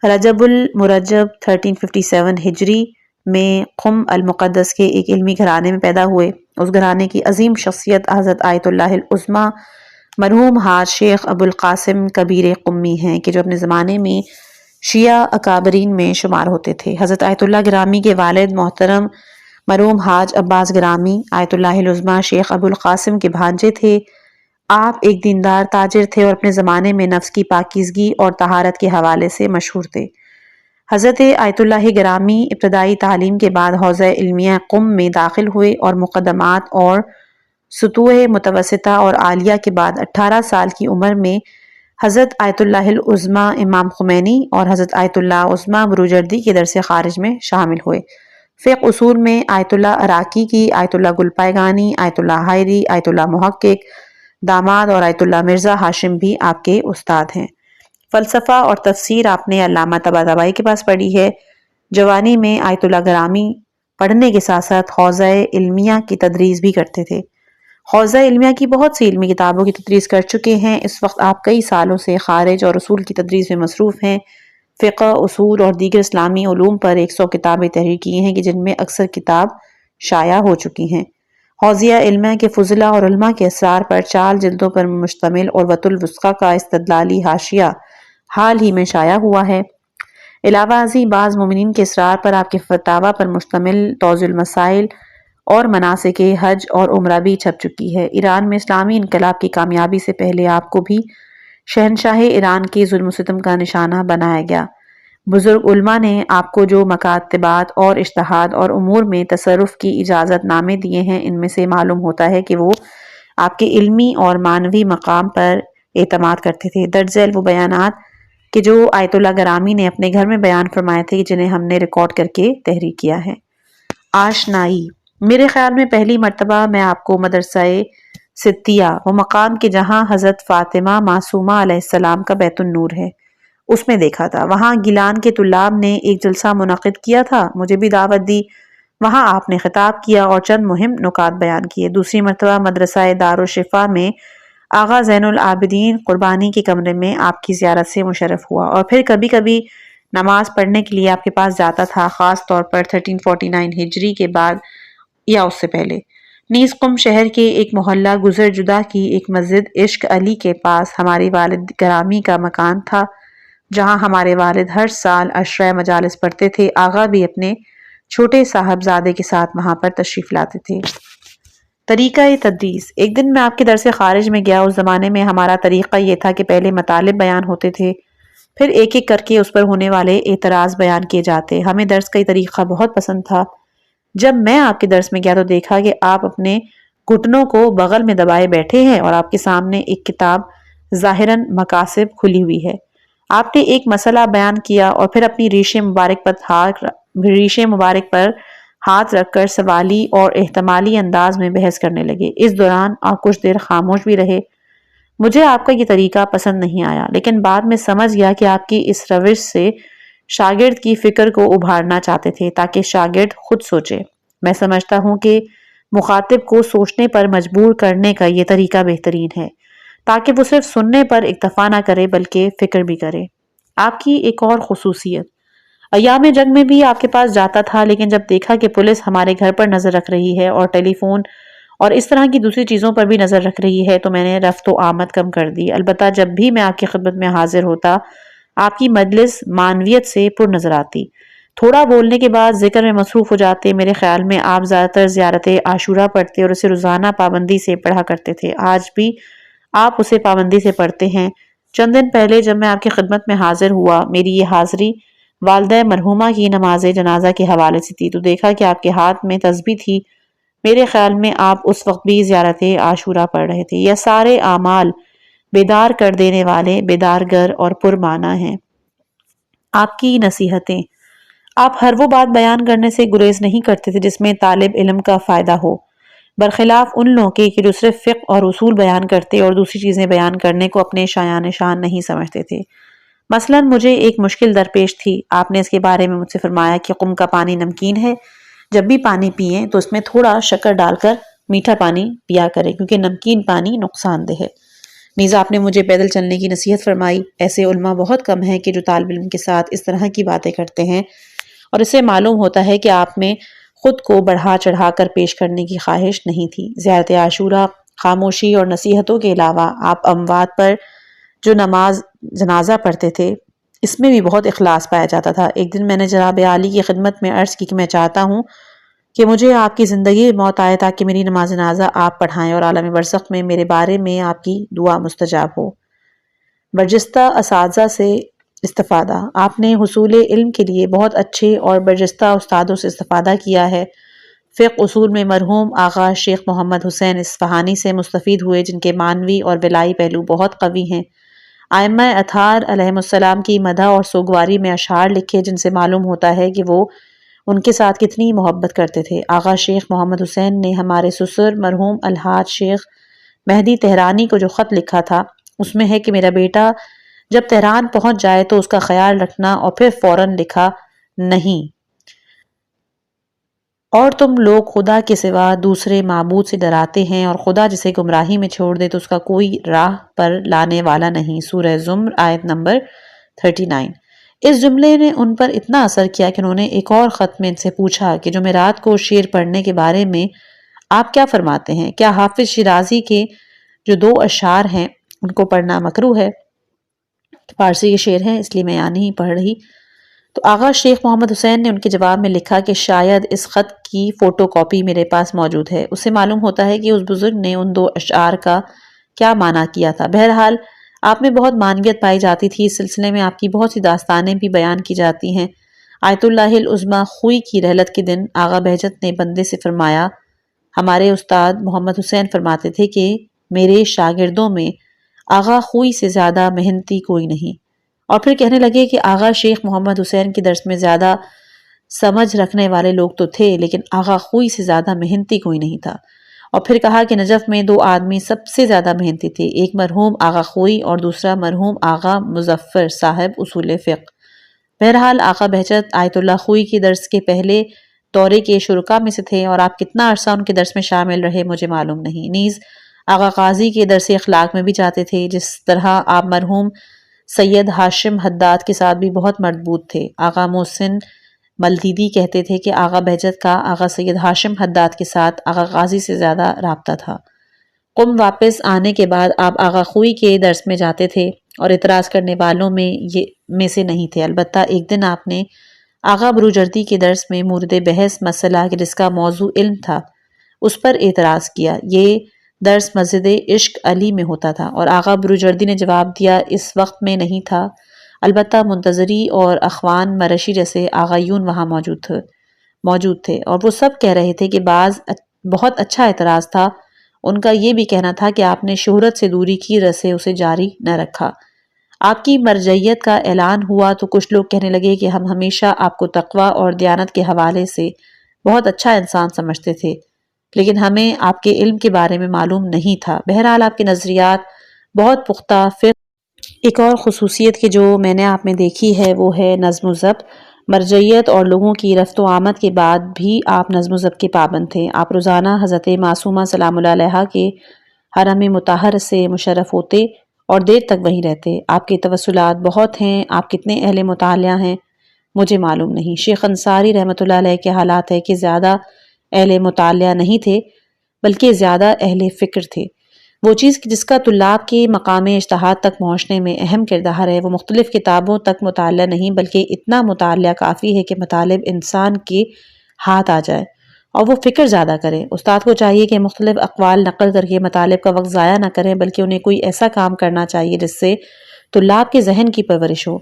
S1: رجب المرجب 1357 ہجری میں قم المقدس کے ایک علمی گھرانے میں پیدا ہوئے۔ اس گھرانے کی عظیم شخصیت حضرت آیت اللہ العظمیٰ مرحوم حاج شیخ ابو القاسم کبیر قمی ہیں کہ جو اپنے زمانے میں شیعہ اکابرین میں شمار ہوتے تھے۔ حضرت آیت اللہ گرامی کے والد محترم مرحوم حاج عباس گرامی آیت اللہ العظمیٰ شیخ ابو القاسم کے بھانجے تھے۔ آپ ایک دیندار تاجر تھے اور اپنے زمانے میں نفس کی پاکیزگی اور طہارت کے حوالے سے مشہور تھے۔ حضرت آیت اللہ گرامی ابتدائی تعلیم کے بعد حوزہ علمیہ قم میں داخل ہوئے اور مقدمات اور سطوح متوسطہ اور عالیہ کے بعد 18 سال کی عمر میں حضرت آیت اللہ العظمیٰ امام خمینی اور حضرت آیت اللہ عظمیٰ بروجردی کے درس خارج میں شامل ہوئے۔ فقہ اصول میں آیت اللہ عراقی کی، آیت اللہ گلپائگانی، آیت اللہ حائری، آیت اللہ محقق داماد اور آیت اللہ مرزا ہاشم بھی آپ کے استاد ہیں۔ فلسفہ اور تفسیر آپ نے علامہ طباطبائی کے پاس پڑھی ہے۔ جوانی میں آیت اللہ گرامی پڑھنے کے ساتھ ساتھ حوزہ علمیہ کی تدریس بھی کرتے تھے۔ حوزہ علمیہ کی بہت سی علمی کتابوں کی تدریس کر چکے ہیں۔ اس وقت آپ کئی سالوں سے خارج اور اصول کی تدریس میں مصروف ہیں۔ فقہ، اصول اور دیگر اسلامی علوم پر 100 کتابیں تحریر کی ہیں کہ جن میں اکثر کتاب شائع ہو چکی ہیں۔ حوزہ علمیہ کے فضلاء اور علماء کے اسرار پر 4 جلدوں پر مشتمل عروۃ الوثقیٰ کا استدلالی حاشیہ حال ہی میں شائع ہوا ہے۔ علاوہ ازیں بعض مومنین کے اسرار پر آپ کے فتاویٰ پر مشتمل توضیح المسائل اور مناسک حج اور عمرہ بھی چھپ چکی ہے۔ ایران میں اسلامی انقلاب کی کامیابی سے پہلے آپ کو بھی شہنشاہ ایران کے ظلم و ستم کا نشانہ بنایا گیا۔ بزرگ علماء نے آپ کو جو مکاتبات اور اجتہاد اور امور میں تصرف کی اجازت نامے دیے ہیں، ان میں سے معلوم ہوتا ہے کہ وہ آپ کے علمی اور معنوی مقام پر اعتماد کرتے تھے۔ درج ذیل وہ بیانات کہ جو آیت اللہ گرامی نے اپنے گھر میں بیان فرمائے تھے جنہیں ہم نے ریکارڈ کر کے تحریر کیا ہے۔ آشنائی، میرے خیال میں پہلی مرتبہ میں آپ کو مدرسہ ستیہ، وہ مقام کہ جہاں حضرت فاطمہ معصومہ علیہ السلام کا بیت النور ہے، اس میں دیکھا تھا۔ وہاں گیلان کے طلاب نے ایک جلسہ منعقد کیا تھا، مجھے بھی دعوت دی۔ وہاں آپ نے خطاب کیا اور چند مہم نکات بیان کیے۔ دوسری مرتبہ مدرسہ دارالشفا میں آغا زین العابدین قربانی کے کمرے میں آپ کی زیارت سے مشرف ہوا، اور پھر کبھی کبھی نماز پڑھنے کے لیے آپ کے پاس جاتا تھا، خاص طور پر 1349 ہجری کے بعد یا اس سے پہلے۔ نیز قم شہر کے ایک محلہ گزر جدہ کی ایک مسجد عشق علی کے پاس ہمارے والد گرامی کا مکان تھا، جہاں ہمارے والد ہر سال عشرہ مجالس پڑھتے تھے۔ آغا بھی اپنے چھوٹے صاحبزادے کے ساتھ وہاں پر تشریف لاتے تھے۔ طریقہ تدریس، ایک دن میں آپ کے درس خارج میں گیا۔ اس زمانے میں ہمارا طریقہ یہ تھا کہ پہلے مطالب بیان ہوتے تھے، پھر ایک ایک کر کے اس پر ہونے والے اعتراض بیان کیے جاتے۔ ہمیں درس کا یہ طریقہ بہت پسند تھا۔ جب میں آپ کے درس میں گیا تو دیکھا کہ آپ اپنے گھٹنوں کو بغل میں دبائے بیٹھے ہیں اور آپ کے سامنے ایک کتاب ظاہراً مقاصد کھلی ہوئی ہے۔ آپ نے ایک مسئلہ بیان کیا اور پھر اپنی ریش مبارک پر ہاتھ رکھ کر سوالی اور احتمالی انداز میں بحث کرنے لگے۔ اس دوران آپ کچھ دیر خاموش بھی رہے۔ مجھے آپ کا یہ طریقہ پسند نہیں آیا، لیکن بعد میں سمجھ گیا کہ آپ کی اس روش سے شاگرد کی فکر کو ابھارنا چاہتے تھے تاکہ شاگرد خود سوچے۔ میں سمجھتا ہوں کہ مخاطب کو سوچنے پر مجبور کرنے کا یہ طریقہ بہترین ہے، تاکہ وہ صرف سننے پر اکتفا نہ کرے بلکہ فکر بھی کرے۔ آپ کی ایک اور خصوصیت، ایام جنگ میں بھی آپ کے پاس جاتا تھا، لیکن جب دیکھا کہ پولیس ہمارے گھر پر نظر رکھ رہی ہے اور ٹیلی فون اور اس طرح کی دوسری چیزوں پر بھی نظر رکھ رہی ہے تو میں نے رفت و آمد کم کر دی۔ البتہ جب بھی میں آپ کی خدمت میں حاضر ہوتا، آپ کی مجلس معنویت سے پر نظر آتی۔ تھوڑا بولنے کے بعد ذکر میں مصروف ہو جاتے۔ میرے خیال میں آپ زیادہ تر زیارت عاشورہ پڑھتے اور اسے روزانہ پابندی سے پڑھا کرتے تھے۔ آج بھی آپ اسے پابندی سے پڑھتے ہیں۔ چند دن پہلے جب میں آپ کی خدمت میں حاضر ہوا، میری یہ حاضری والدہ مرحومہ کی نماز جنازہ کے حوالے سے تھی، تو دیکھا کہ آپ کے ہاتھ میں تسبیح تھی۔ میرے خیال میں آپ اس وقت بھی زیارت عاشورہ پڑھ رہے تھے۔ یہ سارے اعمال بیدار کر دینے والے، بیدارگر اور پرمعنی ہیں۔ آپ کی نصیحتیں، آپ ہر وہ بات بیان کرنے سے گریز نہیں کرتے تھے جس میں طالب علم کا فائدہ ہو، برخلاف ان لوگوں کے کہ جو صرف فقہ اور اصول بیان کرتے اور دوسری چیزیں بیان کرنے کو اپنے شایان شان نہیں سمجھتے تھے۔ مثلاً مجھے ایک مشکل درپیش تھی۔ آپ نے اس کے بارے میں مجھ سے فرمایا کہ قم کا پانی نمکین ہے، جب بھی پانی پئیں تو اس میں تھوڑا شکر ڈال کر میٹھا پانی پیا کریں، کیونکہ نمکین پانی نقصان دہ ہے۔ نیز آپ نے مجھے پیدل چلنے کی نصیحت فرمائی۔ ایسے علماء بہت کم ہیں کہ جو طالب علم کے ساتھ اس طرح کی باتیں کرتے ہیں اور اسے معلوم ہوتا ہے کہ آپ میں خود کو بڑھا چڑھا کر پیش کرنے کی خواہش نہیں تھی۔ زیارت عاشورہ، خاموشی اور نصیحتوں کے علاوہ آپ اموات پر جو نماز جنازہ پڑھتے تھے اس میں بھی بہت اخلاص پایا جاتا تھا۔ ایک دن میں نے جناب عالی کی خدمت میں عرض کی کہ میں چاہتا ہوں کہ مجھے آپ کی زندگی موت آئے تاکہ میری نماز جنازہ آپ پڑھائیں اور عالم برزخ میں میرے بارے میں آپ کی دعا مستجاب ہو۔ برجستہ اساتذہ سے استفادہ۔ آپ نے حصول علم کے لیے بہت اچھے اور برجستہ استادوں سے استفادہ کیا ہے۔ فقہ اصول میں مرحوم آغا شیخ محمد حسین اصفہانی سے مستفید ہوئے جن کے معنوی اور ولائی پہلو بہت قوی ہیں۔ ائمہ اطہار علیہم السلام کی مدح اور سوگواری میں اشعار لکھے جن سے معلوم ہوتا ہے کہ وہ ان کے ساتھ کتنی محبت کرتے تھے۔ آغا شیخ محمد حسین نے ہمارے سسر مرحوم الحاج شیخ مہدی تہرانی کو جو خط لکھا تھا اس میں ہے کہ میرا بیٹا جب تہران پہنچ جائے تو اس کا خیال رکھنا، اور پھر فوراً لکھا نہیں اور تم لوگ خدا کے سوا دوسرے معبود سے ڈراتے ہیں اور خدا جسے گمراہی میں چھوڑ دے تو اس کا کوئی راہ پر لانے والا نہیں۔ سورہ زمر آیت نمبر 39۔ اس جملے نے ان پر اتنا اثر کیا کہ انہوں نے ایک اور خط میں ان سے پوچھا کہ جمعرات کو شعر پڑھنے کے بارے میں آپ کیا فرماتے ہیں؟ کیا حافظ شیرازی کے جو 2 اشعار ہیں ان کو پڑھنا مکروہ ہے؟ فارسی کے شعر ہیں اس لیے میں یہاں نہیں پڑھ رہی۔ تو آغا شیخ محمد حسین نے ان کے جواب میں لکھا کہ شاید اس خط کی فوٹو کاپی میرے پاس موجود ہے۔ اس سے معلوم ہوتا ہے کہ اس بزرگ نے ان 2 اشعار کا کیا معنی کیا تھا۔ بہرحال آپ میں بہت معنویت پائی جاتی تھی۔ اس سلسلے میں آپ کی بہت سی داستانیں بھی بیان کی جاتی ہیں۔ آیت اللہ العظمیٰ خوئی کی رحلت کے دن آغا بہجت نے بندے سے فرمایا، ہمارے استاد محمد حسین فرماتے تھے کہ میرے شاگردوں میں آغا خوئی سے زیادہ محنتی کوئی نہیں، اور پھر کہنے لگے کہ آغا شیخ محمد حسین کے درس میں زیادہ سمجھ رکھنے والے لوگ تو تھے لیکن آغا خوئی سے زیادہ محنتی کوئی نہیں تھا، اور پھر کہا کہ نجف میں 2 آدمی سب سے زیادہ محنتی تھے، ایک مرحوم آغا خوئی اور دوسرا مرحوم آغا مظفر صاحب اصول فقہ۔ بہرحال آغا بہجت آیت اللہ خوئی کے درس کے پہلے دورے کے شرکا میں سے تھے اور آپ کتنا عرصہ ان کے درس میں شامل رہے مجھے معلوم نہیں۔ نیز آغا قاضی کے درس اخلاق میں بھی جاتے تھے، جس طرح آپ مرحوم سید ہاشم حداد کے ساتھ بھی بہت مربوط تھے۔ آغا محسن ملدیدی کہتے تھے کہ آغا بہجت کا آغا سید ہاشم حداد کے ساتھ آغا قاضی سے زیادہ رابطہ تھا۔ قم واپس آنے کے بعد آپ آغا خوئی کے درس میں جاتے تھے اور اعتراض کرنے والوں میں سے نہیں تھے۔ البتہ ایک دن آپ نے آغا بروجردی کے درس میں مورد بحث مسئلہ کہ جس کا موضوع علم تھا اس پر اعتراض کیا۔ یہ درس مسجد عشق علی میں ہوتا تھا اور آغا بروجردی نے جواب دیا اس وقت میں نہیں تھا، البتہ منتظری اور اخوان مرشی جیسے آغایون وہاں موجود تھے اور وہ سب کہہ رہے تھے کہ بہت اچھا اعتراض تھا۔ ان کا یہ بھی کہنا تھا کہ آپ نے شہرت سے دوری کی رسے اسے جاری نہ رکھا۔ آپ کی مرجعیت کا اعلان ہوا تو کچھ لوگ کہنے لگے کہ ہم ہمیشہ آپ کو تقوی اور دیانت کے حوالے سے بہت اچھا انسان سمجھتے تھے لیکن ہمیں آپ کے علم کے بارے میں معلوم نہیں تھا۔ بہرحال آپ کے نظریات بہت پختہ ایک اور خصوصیت کہ جو میں نے آپ میں دیکھی ہے وہ ہے نظم و ضبط۔ مرجعیت اور لوگوں کی رفت و آمد کے بعد بھی آپ نظم و ضبط کے پابند تھے۔ آپ روزانہ حضرت معصومہ سلام اللہ علیہا کے حرم مطہر سے مشرف ہوتے اور دیر تک وہیں رہتے۔ آپ کے توسلات بہت ہیں۔ آپ کتنے اہل مطالعہ ہیں مجھے معلوم نہیں۔ شیخ انصاری رحمۃ اللہ علیہ کے حالات ہے کہ زیادہ اہل مطالعہ نہیں تھے بلکہ زیادہ اہل فکر تھے۔ وہ چیز جس کا طلاب کے مقام اجتہاد تک پہنچنے میں اہم کردار ہے وہ مختلف کتابوں تک مطالعہ نہیں بلکہ اتنا مطالعہ کافی ہے کہ مطالب انسان کے ہاتھ آ جائے اور وہ فکر زیادہ کرے۔ استاد کو چاہیے کہ مختلف اقوال نقل کر کے مطالب کا وقت ضائع نہ کریں بلکہ انہیں کوئی ایسا کام کرنا چاہیے جس سے طلاب کے ذہن کی پرورش ہو۔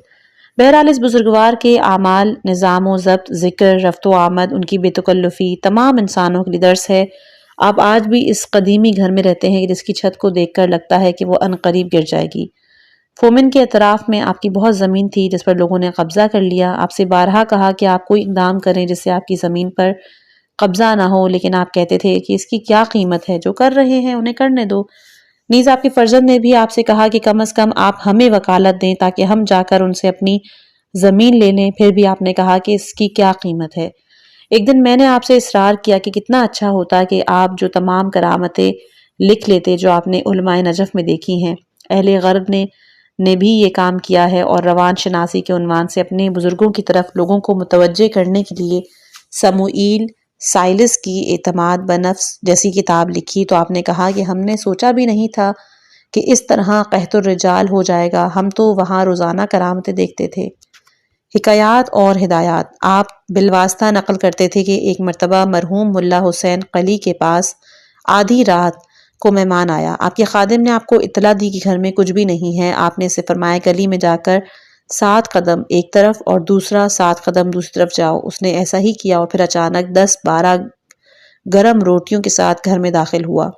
S1: بہرحال اس بزرگوار کے اعمال، نظام و ضبط، ذکر، رفت و آمد، ان کی بے تکلفی تمام انسانوں کے لیے درس ہے۔ آپ آج بھی اس قدیمی گھر میں رہتے ہیں جس کی چھت کو دیکھ کر لگتا ہے کہ وہ عنقریب گر جائے گی۔ فومن کے اطراف میں آپ کی بہت زمین تھی جس پر لوگوں نے قبضہ کر لیا۔ آپ سے بارہا کہا کہ آپ کوئی اقدام کریں جس سے آپ کی زمین پر قبضہ نہ ہو لیکن آپ کہتے تھے کہ اس کی کیا قیمت ہے، جو کر رہے ہیں انہیں کرنے دو۔ نیز آپ کے فرزند نے بھی آپ سے کہا کہ کم از کم آپ ہمیں وکالت دیں تاکہ ہم جا کر ان سے اپنی زمین لے لیں، پھر بھی آپ نے کہا کہ اس کی کیا قیمت ہے۔ ایک دن میں نے آپ سے اصرار کیا کہ کتنا اچھا ہوتا کہ آپ جو تمام کرامتیں لکھ لیتے جو آپ نے علماء نجف میں دیکھی ہیں۔ اہل غرب نے نے بھی یہ کام کیا ہے اور روان شناسی کے عنوان سے اپنے بزرگوں کی طرف لوگوں کو متوجہ کرنے کے لیے سموئیل سائلس کی اعتماد بنفس جیسی کتاب لکھی، تو آپ نے کہا کہ ہم نے سوچا بھی نہیں تھا کہ اس طرح قحط الرجال ہو جائے گا، ہم تو وہاں روزانہ کرامتیں دیکھتے تھے۔ حکایات اور ہدایات۔ آپ بالواسطہ نقل کرتے تھے کہ ایک مرتبہ مرحوم ملا حسین قلی کے پاس آدھی رات کو مہمان آیا۔ آپ کے خادم نے آپ کو اطلاع دی کہ گھر میں کچھ بھی نہیں ہے۔ آپ نے اسے فرمایا گلی میں جا کر 7 قدم ایک طرف اور دوسرا 7 قدم دوسری طرف جاؤ۔ اس نے ایسا ہی کیا اور پھر اچانک 10-12 گرم روٹیوں کے ساتھ گھر میں داخل ہوا۔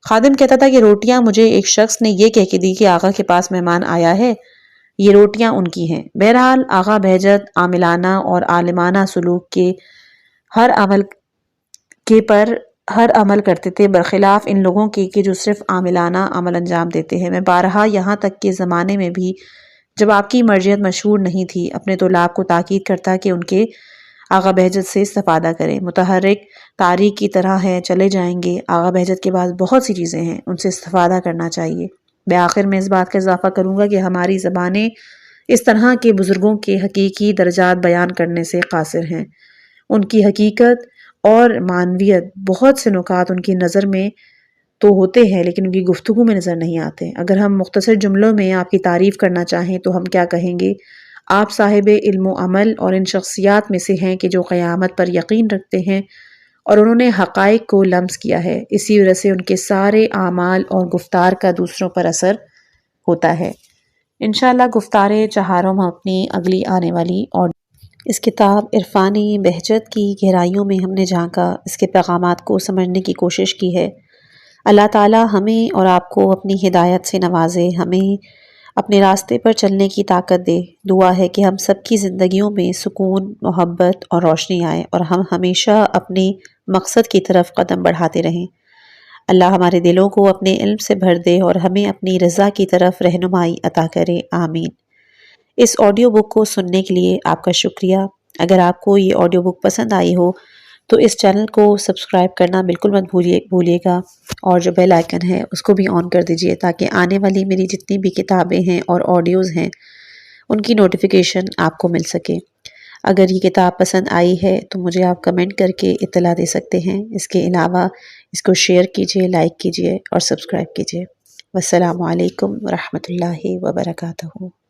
S1: خادم کہتا تھا کہ روٹیاں مجھے ایک شخص نے یہ کہہ کے دی کہ آقا کے پاس مہمان آیا ہے، یہ روٹیاں ان کی ہیں۔ بہرحال آقا بہجت عاملانہ اور عالمانہ سلوک کے ہر عمل کرتے تھے، برخلاف ان لوگوں کے کہ جو صرف عاملانہ عمل انجام دیتے ہیں۔ میں بارہا یہاں تک کہ زمانے میں بھی جب آپ کی مرجعیت مشہور نہیں تھی اپنے طلاب کو تاکید کرتا کہ ان کے آقا بہجت سے استفادہ کریں۔ متحرک تاریخ کی طرح ہیں، چلے جائیں گے۔ آقا بہجت کے بعد بہت سی چیزیں ہیں، ان سے استفادہ کرنا چاہیے۔ بآخر میں اس بات کا اضافہ کروں گا کہ ہماری زبانیں اس طرح کے بزرگوں کے حقیقی درجات بیان کرنے سے قاصر ہیں۔ ان کی حقیقت اور معنویت، بہت سے نکات ان کی نظر میں تو ہوتے ہیں لیکن ان کی گفتگو میں نظر نہیں آتے۔ اگر ہم مختصر جملوں میں آپ کی تعریف کرنا چاہیں تو ہم کیا کہیں گے؟ آپ صاحب علم و عمل اور ان شخصیات میں سے ہیں کہ جو قیامت پر یقین رکھتے ہیں اور انہوں نے حقائق کو لمس کیا ہے، اسی وجہ سے ان کے سارے اعمال اور گفتار کا دوسروں پر اثر ہوتا ہے۔ انشاءاللہ گفتار چہارم ہم اپنی اگلی آنے والی اور اس کتاب عرفانی بہجت کی گہرائیوں میں ہم نے جھانکا، اس کے پیغامات کو سمجھنے کی کوشش کی ہے۔ اللہ تعالی ہمیں اور آپ کو اپنی ہدایت سے نوازے، ہمیں اپنے راستے پر چلنے کی طاقت دے۔ دعا ہے کہ ہم سب کی زندگیوں میں سکون، محبت اور روشنی آئے اور ہم ہمیشہ اپنے مقصد کی طرف قدم بڑھاتے رہیں۔ اللہ ہمارے دلوں کو اپنے علم سے بھر دے اور ہمیں اپنی رضا کی طرف رہنمائی عطا کرے، آمین۔ اس آڈیو بک کو سننے کے لیے آپ کا شکریہ۔ اگر آپ کو یہ آڈیو بک پسند آئی ہو تو اس چینل کو سبسکرائب کرنا بالکل مت بھولیے گا اور جو بیل آئیکن ہے اس کو بھی آن کر دیجئے تاکہ آنے والی میری جتنی بھی کتابیں ہیں اور آڈیوز ہیں ان کی نوٹیفیکیشن آپ کو مل سکے۔ اگر یہ کتاب پسند آئی ہے تو مجھے آپ کمنٹ کر کے اطلاع دے سکتے ہیں۔ اس کے علاوہ اس کو شیئر کیجئے، لائک کیجئے اور سبسکرائب کیجئے۔ والسلام علیکم ورحمۃ اللہ وبرکاتہ۔